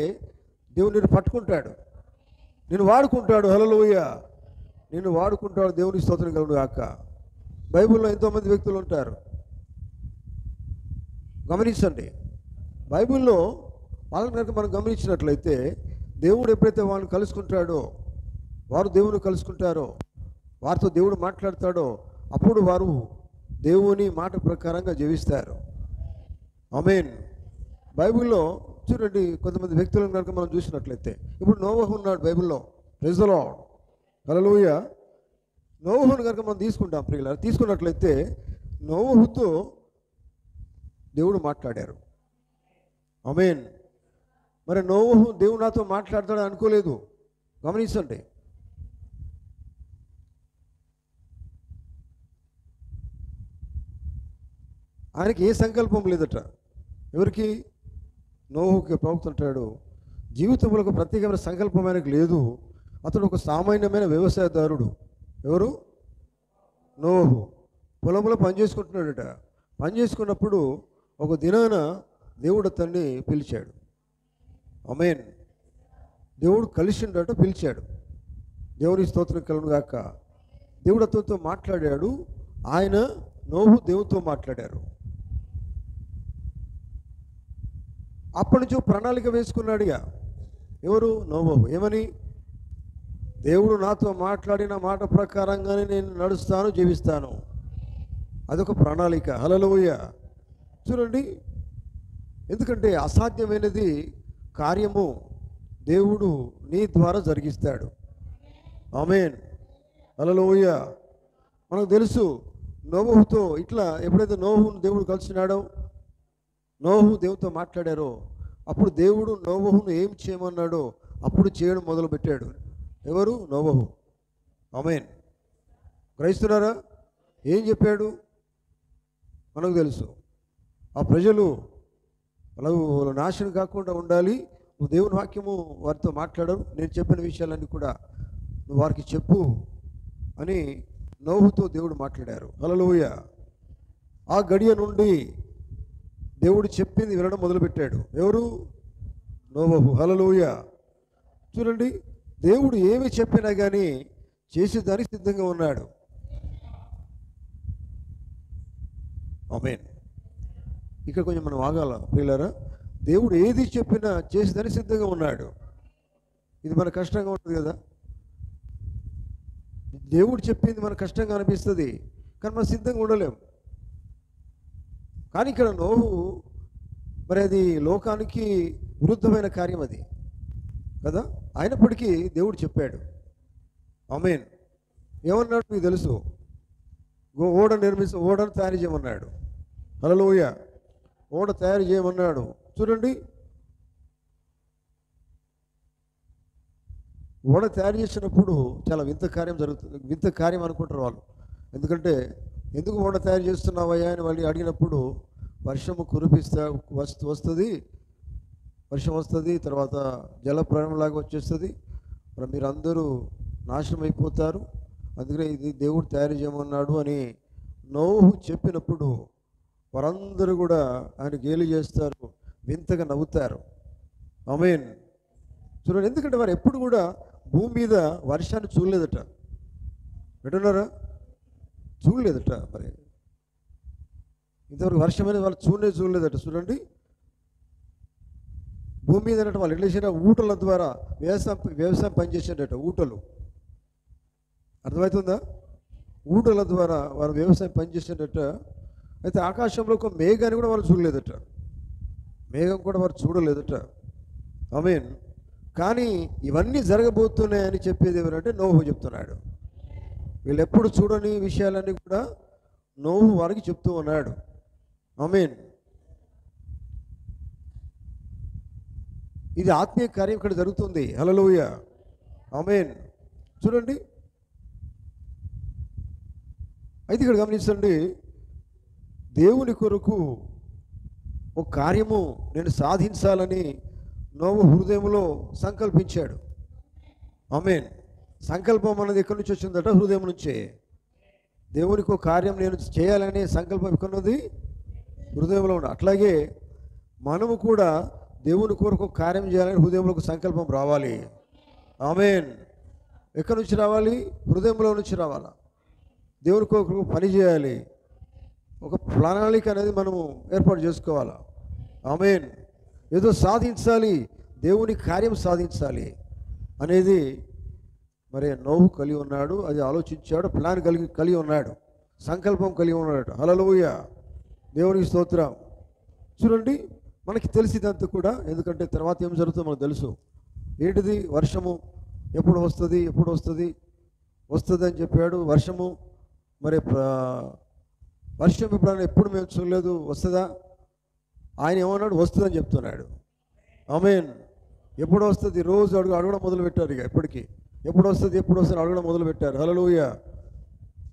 దేవుడు నిన్ను పట్టుకుంటాడు, నిన్ను వాడుకుంటాడు. హల్లెలూయా. నిన్ను వాడుకుంటాడు. దేవుని స్తోత్రం కలుగును గాక. బైబిల్లో ఎంతోమంది వ్యక్తులు ఉంటారు. గమనించండి, బైబిల్లో వాళ్ళని కనుక మనం గమనించినట్లయితే దేవుడు ఎప్పుడైతే వాళ్ళని కలుసుకుంటాడో, వారు దేవుని కలుసుకుంటారో, వారితో దేవుడు మాట్లాడతాడో, అప్పుడు వారు దేవుని మాట ప్రకారంగా జీవిస్తారు. ఆమేన్. బైబిల్లో చూడండి, కొంతమంది వ్యక్తులను కనుక మనం చూసినట్లయితే, ఇప్పుడు నోవహు ఉన్నాడు బైబిల్లో. Praise the lord. హల్లెలూయా. నోవహును కనుక మనం తీసుకుంటాం ప్రియులారా, తీసుకున్నట్లయితే నోవహుతో దేవుడు మాట్లాడారు. ఆమేన్. మరి నోవహు దేవుడు నాతో మాట్లాడతాడని అనుకోలేదు. గమనించండి, ఆయనకి ఏ సంకల్పం లేదట. ఎవరికి? నోవహుకి ప్రవక్త అంటాడు, జీవితంలో ఒక ప్రత్యేకమైన సంకల్పం ఆయనకు లేదు. అతడు ఒక సామాన్యమైన వ్యవసాయదారుడు. ఎవరు? నోహు. పొలంలో పని చేసుకుంటున్నాడట. పని చేసుకున్నప్పుడు ఒక దినాన దేవుడు అతన్ని పిలిచాడు. ఆమేన్. దేవుడు కలిసిండట, పిలిచాడు. దేవుని స్తోత్రం కలుగును గాక. దేవుడు అతనితో మాట్లాడాడు. ఆయన నోహు దేవునితో మాట్లాడారు. అప్పటి నుంచి ప్రణాళిక వేసుకున్నాడుగా. ఎవరు? నోహు. ఏమని? దేవుడు నాతో మాట్లాడిన మాట ప్రకారంగానే నేను నడుస్తాను, జీవిస్తాను. అదొక ప్రణాళిక. హల్లెలూయా. చూడండి, ఎందుకంటే అసాధ్యమైనది కార్యము దేవుడు నీ ద్వారా జరిగిస్తాడు. ఆమేన్. హల్లెలూయా. మనకు తెలుసు నోహుతో ఇట్లా ఎప్పుడైతే నోహును దేవుడు కలిసినాడో, నోహు దేవునితో మాట్లాడారో, అప్పుడు దేవుడు నోవహును ఏం చేయమన్నాడో అప్పుడు చేయడం మొదలుపెట్టాడు. ఎవరు? నోవహు. ఆమేన్. గ్రహిస్తున్నారా? ఏం చెప్పాడు? మనకు తెలుసు. ఆ ప్రజలు వాళ్ళ నాశనం కాకుండా ఉండాలి, నువ్వు దేవుని వాక్యము వారితో మాట్లాడరు, నేను చెప్పిన విషయాలన్నీ కూడా నువ్వు వారికి చెప్పు అని నోహుతో దేవుడు మాట్లాడారు. హల్లెలూయా. ఆ గడియ నుండి దేవుడు చెప్పింది వినడం మొదలుపెట్టాడు. ఎవరు? నోవహు. హల్లెలూయా. చూడండి, దేవుడు ఏమి చెప్పినా కానీ చేసేదానికి సిద్ధంగా ఉన్నాడు. ఆమేన్. ఇక్కడ కొంచెం మనం ఆగాల ప్రియులారా. దేవుడు ఏది చెప్పినా చేసేదానికి సిద్ధంగా ఉన్నాడు. ఇది మన కష్టంగా ఉంటుంది కదా. దేవుడు చెప్పింది మన కష్టంగా అనిపిస్తుంది, కానీ మనం సిద్ధంగా ఉండలేం. కానీ ఇక్కడ నోహు మరి అది లోకానికి విరుద్ధమైన కార్యం అది కదా. అయినప్పటికీ దేవుడు చెప్పాడు. ఆమేన్. ఏమన్నాడు మీకు తెలుసు? ఓడను తయారు చేయమన్నాడు. హల్లెలూయా. ఓడ తయారు చేయమన్నాడు. చూడండి, ఓడ తయారు చేసినప్పుడు చాలా వింత కార్యం జరుగుతుంది. వింత కార్యం అనుకుంటారు వాళ్ళు. ఎందుకంటే ఎందుకు ఓడ తయారు చేస్తున్నావయ్యా అని వాళ్ళు అడిగినప్పుడు, వర్షము వస్తుంది, వర్షం వస్తుంది, తర్వాత జలప్రళయంలాగా వచ్చేస్తుంది, మరి మీరందరూ నాశనం అయిపోతారు, అందుకనే ఇది దేవుడు తయారు చేయమన్నాడు అని నోహు చెప్పినప్పుడు వారందరూ కూడా ఆయన గేలి చేస్తారు, వింతగా నవ్వుతారు. ఆమేన్. చూడండి, ఎందుకంటే వారు ఎప్పుడు కూడా భూమి మీద వర్షాన్ని చూడలేదట. వింటున్నారా? చూడలేదట. మరి ఇంతవరకు వర్షం అనేది వాళ్ళు చూడలేదట. చూడండి, భూమి మీద అన్నట్టు వాళ్ళు ఎట్లా చేసిన ఊటల ద్వారా వ్యవసాయం పనిచేసేటట. ఊటలు అర్థమవుతుందా? ఊటల ద్వారా వారు వ్యవసాయం పనిచేసేటట. అయితే ఆకాశంలో ఒక మేఘాన్ని కూడా వాళ్ళు చూడలేదట. మేఘం కూడా వారు చూడలేదట. ఆమేన్. కానీ ఇవన్నీ జరగబోతున్నాయని చెప్పేది ఎవరంటే నోహు చెప్తున్నాడు. వీళ్ళు ఎప్పుడు చూడని విషయాలన్నీ కూడా నోహు వారికి చెప్తూ ఉన్నాడు. ఆమేన్. ఇది ఆత్మీయ కార్యం ఇక్కడ జరుగుతుంది. హల్లెలూయా. ఆమేన్. చూడండి, అయితే ఇక్కడ గమనించండి, దేవుని కొరకు ఒక కార్యము నేను సాధించాలని నోహు హృదయంలో సంకల్పించాడు. ఆమేన్. సంకల్పం అన్నది ఎక్కడి నుంచి వచ్చిందట? హృదయం నుంచే. దేవునికి ఒక కార్యం నేను చేయాలనే సంకల్పం ఎక్కడున్నది? హృదయంలో ఉంది. అట్లాగే మనము కూడా దేవుని కొరకు ఒక కార్యం చేయాలని హృదయంలో ఒక సంకల్పం రావాలి. ఆమేన్. ఎక్కడి నుంచి రావాలి? హృదయంలో నుంచి రావాలా. దేవుని కొరకు పని చేయాలి, ఒక ప్రణాళిక అనేది మనము ఏర్పాటు చేసుకోవాలా. ఆమేన్. ఏదో సాధించాలి, దేవుని కార్యం సాధించాలి అనేది మరి నోహు కలిగి ఉన్నాడు. అది ఆలోచించాడు, ప్లాన్ కలిగి ఉన్నాడు, సంకల్పం కలిగి ఉన్నాడు. హల్లెలూయా. దేవునికి స్తోత్రం. చూడండి, మనకి తెలిసిదంతా కూడా, ఎందుకంటే తర్వాత ఏం జరుగుతుందో మనకు తెలుసు. ఏంటిది? వర్షము ఎప్పుడు వస్తుంది అని చెప్పాడు. వర్షము మరి వర్షం ఎప్పుడు మేము చూడలేదు, వస్తుందా? ఆయన ఏమన్నాడు? వస్తుందని చెప్తున్నాడు. ఆమేన్. ఎప్పుడు వస్తుంది? రోజు అడగడం మొదలుపెట్టారు. ఇక ఎప్పటికీ ఎప్పుడు వస్తుంది అడగడం మొదలుపెట్టారు. హల్లెలూయా.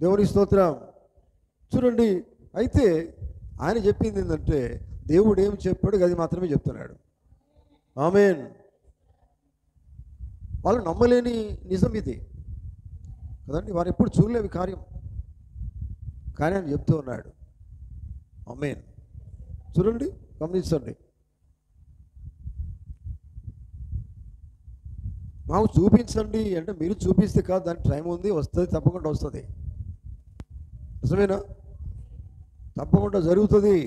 దేవుని స్తోత్రం. చూడండి, అయితే ఆయన చెప్పింది ఏంటంటే, దేవుడు ఏం చెప్పాడు అది మాత్రమే చెప్తున్నాడు. ఆమేన్. వాళ్ళు నమ్మలేని నిజం ఇది కదండి. వారు ఎప్పుడు చూడలేవి కార్యం, కానీ ఆయన చెప్తూ ఉన్నాడు. ఆమేన్. చూడండి, గమనించండి. మాకు చూపించండి అంటే మీరు చూపిస్తే కాదు, దానికి టైం ఉంది, వస్తుంది, తప్పకుండా వస్తుంది. నిజమేనా? తప్పకుండా జరుగుతుంది,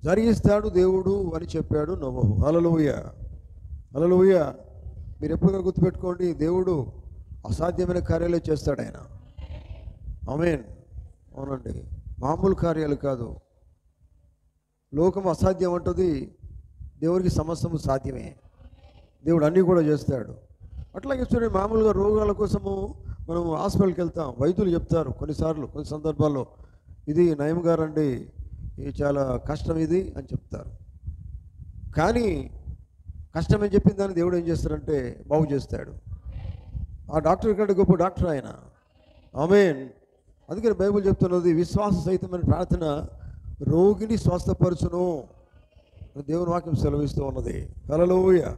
జరిగిస్తాడు దేవుడు అని చెప్పాడు నోవహు. హల్లెలూయా, హల్లెలూయా. మీరు ఎప్పుడు గుర్తుపెట్టుకోండి, దేవుడు అసాధ్యమైన కార్యాలే చేస్తాడు ఆయన. ఆమేన్. అవునండి, మామూలు కార్యాలు కాదు. లోకం అసాధ్యం అంటుంది, దేవుడికి సమస్తము సాధ్యమే. దేవుడు అన్నీ కూడా చేస్తాడు. అట్లాగే చూడండి, మామూలుగా రోగాల కోసము మనం హాస్పిటల్కి వెళ్తాం, వైద్యులు చెప్తారు కొన్నిసార్లు, కొన్ని సందర్భాల్లో ఇది నయం గారండి, ఇది చాలా కష్టం ఇది అని చెప్తారు. కానీ కష్టమని చెప్పిన దాన్ని దేవుడు ఏం చేస్తాడంటే బాగు చేస్తాడు. ఆ డాక్టర్ కంటే గొప్ప డాక్టర్ ఆయన. ఆమేన్. అందుకని బైబిల్ చెప్తున్నది, విశ్వాస సహితమైన ప్రార్థన రోగిని స్వస్థపరచును అని దేవుని వాక్యం సెలవిస్తూ ఉన్నది. హల్లెలూయా,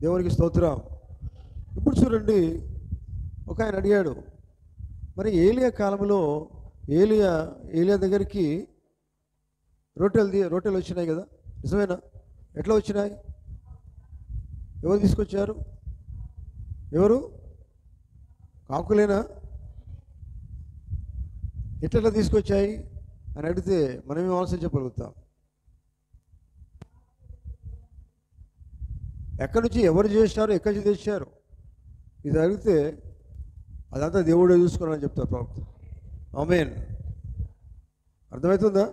దేవునికి స్తోత్రం. ఇప్పుడు చూడండి, ఒక ఆయన అడిగాడు, మరి ఏలియా కాలంలో ఏలియా దగ్గరికి రొట్టెలు వచ్చినాయి కదా, నిజమేనా? ఎట్లా వచ్చినాయి? ఎవరు తీసుకొచ్చారు? ఎవరు? కాకులేనా? ఎట్లా తీసుకొచ్చాయి అని అడిగితే మనమేం ఆన్సర్ చెప్పగలుగుతాం? ఎక్కడి నుంచి ఎవరు చేశారు, ఎక్కడి నుంచి తెచ్చారు ఇది అడిగితే అదంతా దేవుడే చూసుకున్నారని చెప్తారు ప్రవక్త. ఆమేన్. అర్థమవుతుందా?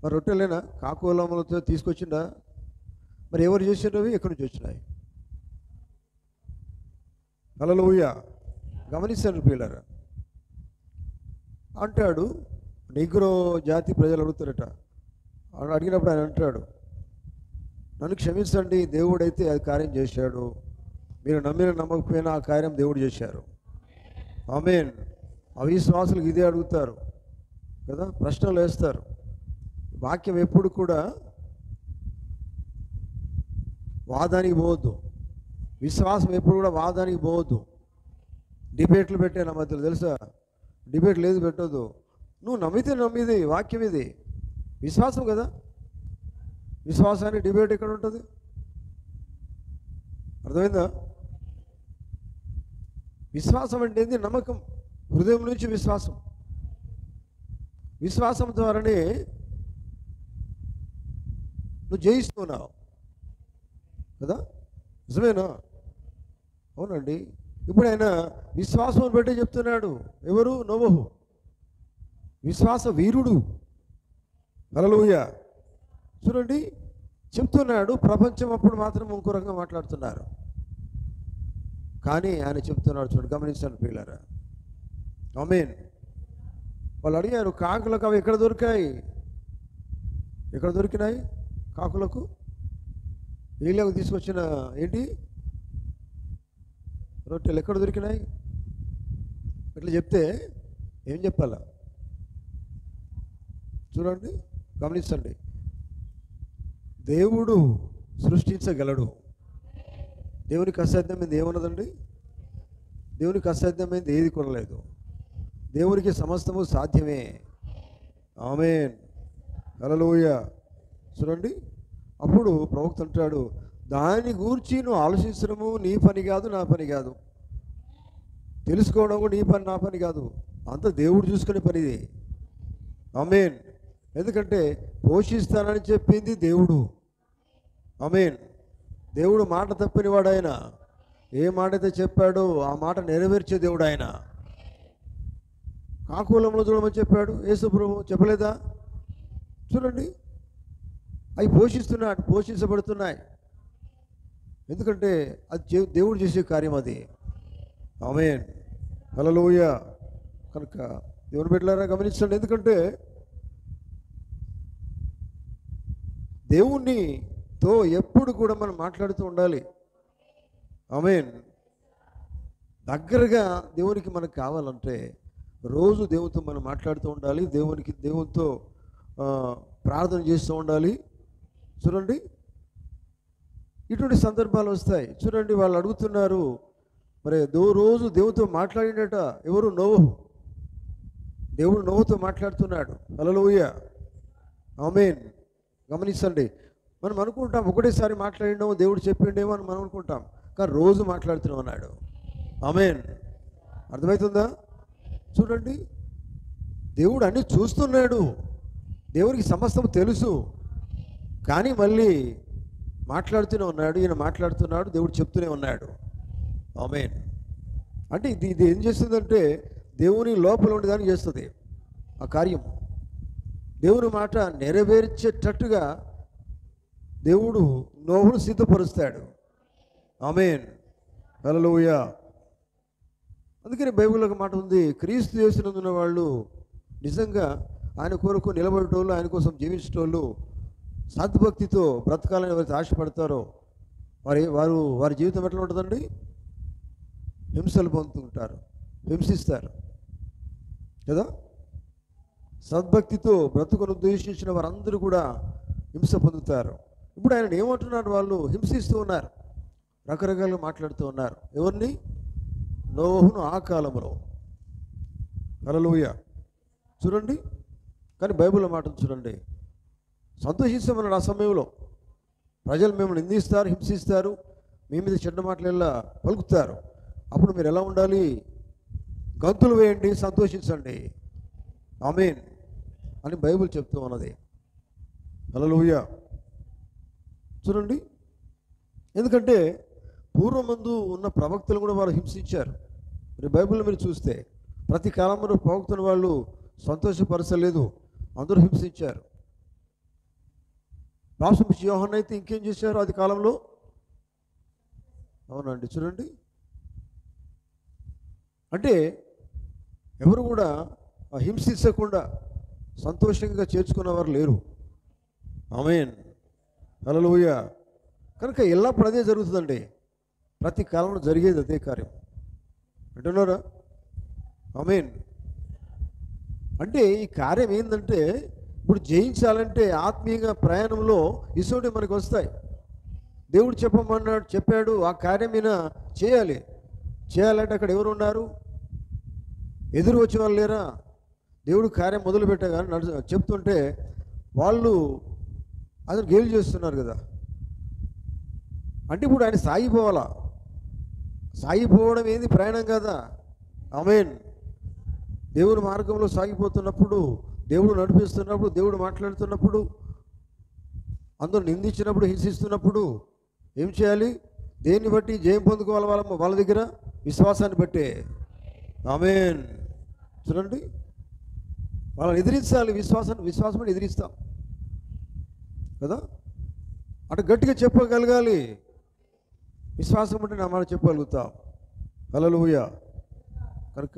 మరి రొట్టెలేనా కాకులతో తీసుకొచ్చిందా? మరి ఎవరు చేసినవి, ఎక్కడి నుంచి వచ్చినాయి? హల్లెలూయా. గమనిస్తాను పిల్లరా. అంటాడు, నీగ్రో జాతి ప్రజలు అడుగుతారట. అడిగినప్పుడు ఆయన అంటాడు, నన్ను క్షమించండి, దేవుడైతే అది కార్యం చేశాడు, మీరు నమ్మిన నమ్మకపోయినా ఆ కార్యం దేవుడు చేశారు. ఆమేన్. అవిశ్వాసులకు ఇదే అడుగుతారు కదా, ప్రశ్నలు వేస్తారు. వాక్యం ఎప్పుడు కూడా వాదానికి పోవద్దు, విశ్వాసం ఎప్పుడు కూడా వాదానికి పోవద్దు. డిబేట్లు పెట్టే నా మధ్యలో తెలుసా, డిబేట్ లేదు, పెట్టొద్దు. నువ్వు నమ్మితే నమ్మిది వాక్యం, ఇది విశ్వాసం కదా. విశ్వాసానికి డిబేట్ ఎక్కడ ఉంటుంది? అర్థమైందా? విశ్వాసం అంటే ఏంది? నమ్మకం, హృదయం నుంచి విశ్వాసం. విశ్వాసం ద్వారానే నువ్వు జయిస్తున్నావు కదా, నిజమేనా? అవునండి. ఇప్పుడు ఆయన విశ్వాసం బట్టే చెప్తున్నాడు. ఎవరు? నోవహు విశ్వాస వీరుడు. హల్లెలూయా. చూడండి, చెప్తున్నాడు. ప్రపంచం అప్పుడు మాత్రం ఇంకో రకంగా మాట్లాడుతున్నారు, కానీ ఆయన చెప్తున్నాడు. చూడండి, గమనించండి ప్రియులారా. ఆమేన్. వాళ్ళు అడిగారు, కాకులకు అవి ఎక్కడ దొరికాయి? ఎక్కడ దొరికినాయి కాకులకు? వీళ్ళకు తీసుకొచ్చిన ఏంటి రొట్టెలు ఎక్కడ దొరికినాయి? ఇట్లా చెప్తే ఏం చెప్పాలా? చూడండి, గమనించండి. దేవుడు సృష్టించగలడు. దేవునికి అసాధ్యమైంది ఏమున్నదండి? దేవునికి అసాధ్యమైంది ఏది కూడా లేదు. దేవునికి సమస్తము సాధ్యమే. ఆమేన్. హల్లెలూయా. చూడండి, అప్పుడు ప్రవక్త అంటాడు, దాని గురించి నువ్వు ఆలోచించడము నీ పని కాదు, నా పని కాదు. తెలుసుకోవడం కూడా నీ పని, నా పని కాదు. అంత దేవుడు చూసుకునే పని ఇది. ఆమేన్. ఎందుకంటే పోషిస్తానని చెప్పింది దేవుడు. ఆమేన్. దేవుడు మాట తప్పని వాడు ఆయన. ఏ మాట అయితే చెప్పాడో ఆ మాట నెరవేర్చే దేవుడు ఆయన. కాకులంలో చూడమని చెప్పాడు యేసు ప్రభువు, చెప్పలేదా? చూడండి, అవి పోషిస్తున్నాడు, పోషించబడుతున్నాయి. ఎందుకంటే అది దేవుడు చేసే కార్యం అది. ఆమేన్. హల్లెలూయా. కనుక దేవుని బిడ్డలారా గమనించండి. ఎందుకంటే దేవునితో ఎప్పుడు కూడా మనం మాట్లాడుతూ ఉండాలి. ఆమేన్. దగ్గరగా దేవునికి మనకు కావాలంటే రోజు దేవునితో మనం మాట్లాడుతూ ఉండాలి. దేవునితో ప్రార్థన చేస్తూ ఉండాలి. చూడండి, ఇటువంటి సందర్భాలు వస్తాయి. చూడండి, వాళ్ళు అడుగుతున్నారు, మరి రోజు దేవునితో మాట్లాడినట ఎవరు? నోవహు. దేవుడు నోవహుతో మాట్లాడుతున్నాడు. హల్లెలూయా, ఆమేన్. గమనించండి, మనం అనుకుంటాం ఒకటేసారి మాట్లాడినాము, దేవుడు చెప్పిండేమో అని మనం అనుకుంటాం, కానీ రోజు మాట్లాడుతూనే ఉన్నాడు. ఆమేన్. అర్థమవుతుందా? చూడండి, దేవుడు అన్నీ చూస్తున్నాడు, దేవుడికి సమస్తం తెలుసు, కానీ మళ్ళీ మాట్లాడుతూనే ఉన్నాడు. ఈయన మాట్లాడుతున్నాడు, దేవుడు చెప్తూనే ఉన్నాడు. ఆమేన్. అంటే ఇది ఏం చేస్తుందంటే దేవుని లోపల ఉండేదాన్ని చేస్తుంది ఆ కార్యం. దేవుని మాట నెరవేర్చేటట్టుగా దేవుడు నోహును సిద్ధపరుస్తాడు. ఆమేన్. హల్లెలూయా. అందుకని బైబిల్లో ఒక మాట ఉంది, క్రీస్తు యేసునందున్న వాళ్ళు నిజంగా ఆయన కొరకు నిలబడేటోళ్ళు, ఆయన కోసం జీవించేటోళ్ళు, సద్భక్తితో బ్రతకాలని ఎవరైతే ఆశపడతారో వారి జీవితం ఎట్లా ఉంటుందండి? హింసలు పొందుతుంటారు, హింసిస్తారు కదా. సద్భక్తితో బ్రతుకును ద్వేషించిన వారందరూ కూడా హింస పొందుతారు. ఇప్పుడు ఆయన ఏమంటున్నారు? వాళ్ళు హింసిస్తూ ఉన్నారు, రకరకాలుగా మాట్లాడుతూ ఉన్నారు. ఎవరిని? నోహును ఆ కాలంలో. హల్లెలూయా. చూడండి, కానీ బైబిల్లో మాటలు చూడండి, సంతోషిస్తామన్నాడు. ఆ సమయంలో ప్రజలు మిమ్మల్ని నిందిస్తారు, హింసిస్తారు, మీ మీద చెడ్డ మాటలెల్లా పలుకుతారు. అప్పుడు మీరు ఎలా ఉండాలి? గంతులు వేయండి, సంతోషించండి. ఆమేన్ అని బైబిల్ చెప్తూ ఉన్నది. హల్లెలూయా. చూడండి, ఎందుకంటే పూర్వమందు ఉన్న ప్రవక్తలు కూడా వాళ్ళు హింసించారు. మరి బైబిల్ మీరు చూస్తే ప్రతి కాలంలో ప్రవక్తను వాళ్ళు సంతోషపరచలేదు, అందరూ హింసించారు. బాప్తిస్మం యోహాను అయితే ఇంకేం చేశారు అది కాలంలో? అవునండి, చూడండి, అంటే ఎవరు కూడా హింసించకుండా సంతోషంగా చేర్చుకున్నవారు లేరు. ఆమేన్. హల్లెలూయా. కనుక ఎల్లప్పుడూ అదే జరుగుతుందండి, ప్రతి కాలంలో జరిగేది అదే కార్యం. అంటున్నారా? ఆమేన్. అంటే ఈ కార్యం ఏంటంటే, ఇప్పుడు జయించాలంటే ఆత్మీయంగా ప్రయాణంలో ఇసోటి మనకు వస్తాయి. దేవుడు చెప్పాడు, ఆ కార్యం మీద చేయాలంటే అక్కడ ఎవరు ఉన్నారు? ఎదురు వచ్చే వాళ్ళు లేరా? దేవుడు కార్యం మొదలుపెట్టగానే చెప్తుంటే వాళ్ళు అతను గేలు చేస్తున్నారు కదా. అంటే ఇప్పుడు ఆయన సాగిపోవాలా? సాగిపోవడం ఏంది? ప్రయాణం కదా. ఆమేన్. దేవుని మార్గంలో సాగిపోతున్నప్పుడు, దేవుడు నడిపిస్తున్నప్పుడు, దేవుడు మాట్లాడుతున్నప్పుడు, అందరూ నిందించినప్పుడు, హింసిస్తున్నప్పుడు ఏం చేయాలి? దేన్ని బట్టి జయం పొందుకోవాలి? వాళ్ళ దగ్గర విశ్వాసాన్ని బట్టే. ఆమేన్. చూడండి, వాళ్ళని ఎదిరించాలి. విశ్వాసం ఎదిరిస్తాం కదా. అటు గట్టిగా చెప్పగలగాలి. విశ్వాసం అంటే నా మాట చెప్పగలుగుతాం. హల్లెలూయా. కనుక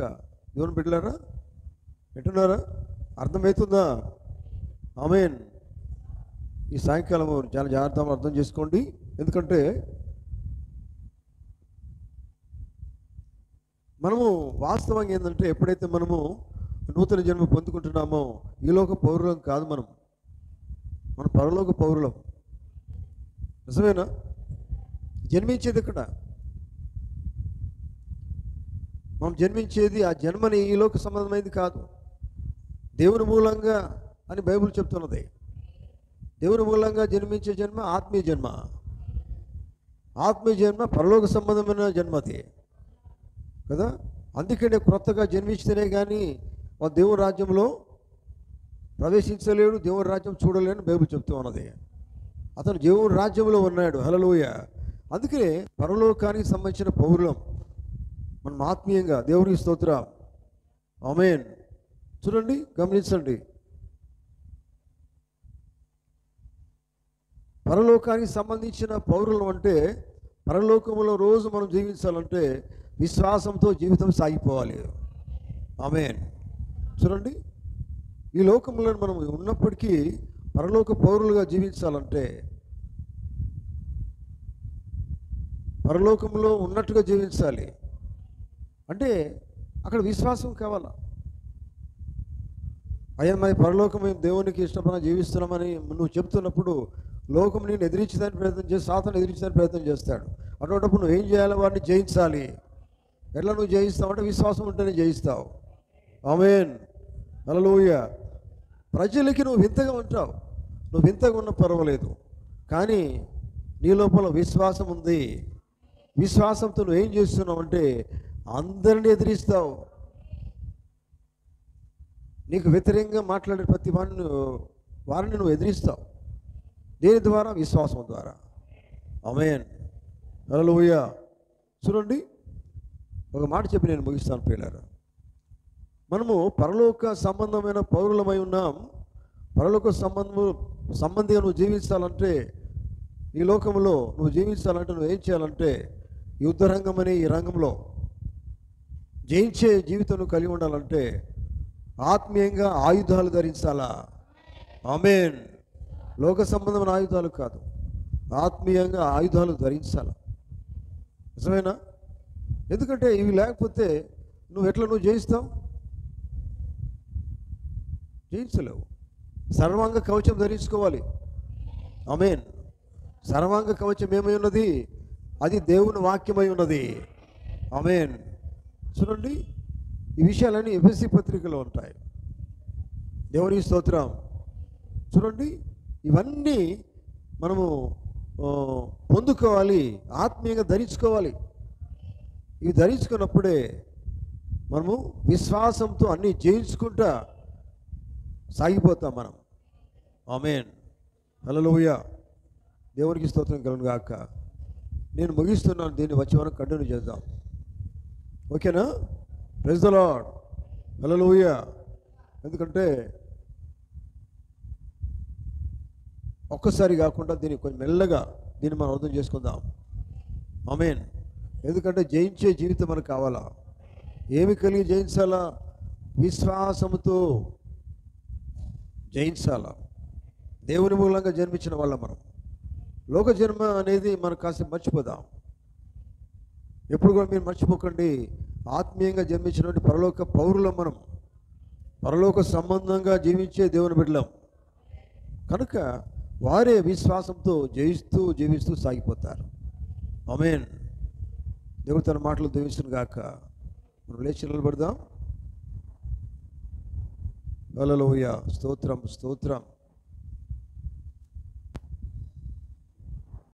దేవుని బిడ్డలారా, వింటున్నారా? అర్థమవుతుందా? ఆమేన్. ఈ సాయంకాలం చాలా జాగ్రత్తగా అర్థం చేసుకోండి. ఎందుకంటే మనము వాస్తవంగా ఏంటంటే, ఎప్పుడైతే మనము నూతన జన్మ పొందుకుంటున్నామో ఈ లోక పౌరులం కాదు, మన పరలోక పౌరులం. నిజమేనా? జన్మించేది ఇక్కడ, మనం జన్మించేది ఆ జన్మని ఈ లోక సంబంధమైనది కాదు, దేవుని మూలంగా అని బైబిల్ చెప్తున్నది. దేవుని మూలంగా జన్మించే జన్మ ఆత్మీయ జన్మ. ఆత్మీయ జన్మ పరలోక సంబంధమైన జన్మది కదా. అందుకనే క్రొత్తగా జన్మించితేనే కానీ దేవుని రాజ్యంలో ప్రవేశించలేడు, దేవుని రాజ్యం చూడలేని బైబిల్ చెప్తూ ఉన్నది. అతను దేవుని రాజ్యంలో ఉన్నాడు. హల్లెలూయా. అందుకే పరలోకానికి సంబంధించిన పౌరులం మనం ఆత్మీయంగా. దేవునికి స్తోత్రం. ఆమేన్. చూడండి, గమనించండి, పరలోకానికి సంబంధించిన పౌరులం అంటే పరలోకంలో రోజు మనం జీవించాలంటే విశ్వాసంతో జీవితం సాగిపోవాలి. ఆమేన్. చూడండి, ఈ లోకంలో మనం ఉన్నప్పటికీ పరలోక పౌరులుగా జీవించాలంటే, పరలోకంలో ఉన్నట్టుగా జీవించాలి అంటే అక్కడ విశ్వాసం కావాలా. అయ్యా మరి పరలోకం మేము దేవునికి ఇష్టపడిన జీవిస్తున్నామని నువ్వు చెప్తున్నప్పుడు లోకం నేను ఎదిరించడానికి ప్రయత్నం చేసి సాతాను ఎదిరించడానికి ప్రయత్నం చేస్తాడు. అటువంటిప్పుడు నువ్వు ఏం చేయాలి? వాడిని జయించాలి. ఎట్లా నువ్వు జయిస్తావు అంటే విశ్వాసం ఉంటేనే జయిస్తావు. ఆమేన్, హల్లెలూయా. ప్రజలకి నువ్వు వింతగా ఉంటావు, నువ్వు వింతగా ఉన్న పర్వాలేదు, కానీ నీ లోపల విశ్వాసం ఉంది. విశ్వాసంతో నువ్వు ఏం చేస్తున్నావు అంటే అందరిని ఎదిరిస్తావు. నీకు వ్యతిరేకంగా మాట్లాడే ప్రతి వారిని నువ్వు ఎదిరిస్తావు. దేని ద్వారా? విశ్వాసం ద్వారా. ఆమేన్, హల్లెలూయా. చూడండి, ఒక మాట చెప్పి నేను ముగిస్తాను ప్రియులారా. మనము పరలోక సంబంధమైన పౌరులమై ఉన్నాం. పరలోక సంబంధిగా నువ్వు జీవించాలంటే, ఈ లోకంలో నువ్వు జీవించాలంటే నువ్వు ఏం చేయాలంటే, యుద్ధ రంగం అనే ఈ రంగంలో జయించే జీవితం నువ్వు కలిగి ఉండాలంటే ఆత్మీయంగా ఆయుధాలు ధరించాలా. ఆమేన్. లోక సంబంధమైన ఆయుధాలు కాదు, ఆత్మీయంగా ఆయుధాలు ధరించాలి. నిజమేనా? ఎందుకంటే ఇవి లేకపోతే నువ్వు జయిస్తావు? జయించలేవు. సర్వాంగ కవచం ధరించుకోవాలి. ఆమేన్. సర్వాంగ కవచం ఏమై ఉన్నది? అది దేవుని వాక్యమై ఉన్నది. ఆమేన్. చూడండి, ఈ విషయాలన్నీ ఎఫెసీ పత్రికలో ఉంటాయి. దేవునికి స్తోత్రం. చూడండి, ఇవన్నీ మనము పొందుకోవాలి, ఆత్మీయంగా ధరించుకోవాలి. ఇవి ధరించుకున్నప్పుడే మనము విశ్వాసంతో అన్నీ జయించుకుంటా సాగిపోతాం మనం. ఆమేన్, హల్లెలూయా. దేవునికి స్తోత్రం కలుగును గాక. నేను ముగిస్తున్నాను, దీన్ని వచ్చి మనం కంటిన్యూ చేద్దాం. ఓకేనా? ప్రైజ్ ద లార్డ్, హల్లెలూయా. ఎందుకంటే ఒక్కసారి కాకుండా దీన్ని కొంచెం మెల్లగా దీన్ని మనం అర్థం చేసుకుందాం. ఆమేన్. ఎందుకంటే జయించే జీవితం మనకు కావాలా. ఏమి కలిగి జయించాలా? విశ్వాసముతో జయించాలా. దేవుని మూలంగా జన్మించిన వాళ్ళం మనం. లోక జన్మ అనేది మనం కాసేపు మర్చిపోదాం. ఎప్పుడు కూడా మీరు మర్చిపోకండి, ఆత్మీయంగా జన్మించినటువంటి పరలోక పౌరులం మనం. పరలోక సంబంధంగా జీవించే దేవుని బిడ్డలం కనుక వారే విశ్వాసంతో జీవిస్తూ సాగిపోతారు. ఆమేన్. దేవుడు తన మాటలు దీవించును గాక. మనం లేచి నిలబడదాం. హల్లెలూయా. స్తోత్రం, స్తోత్రం.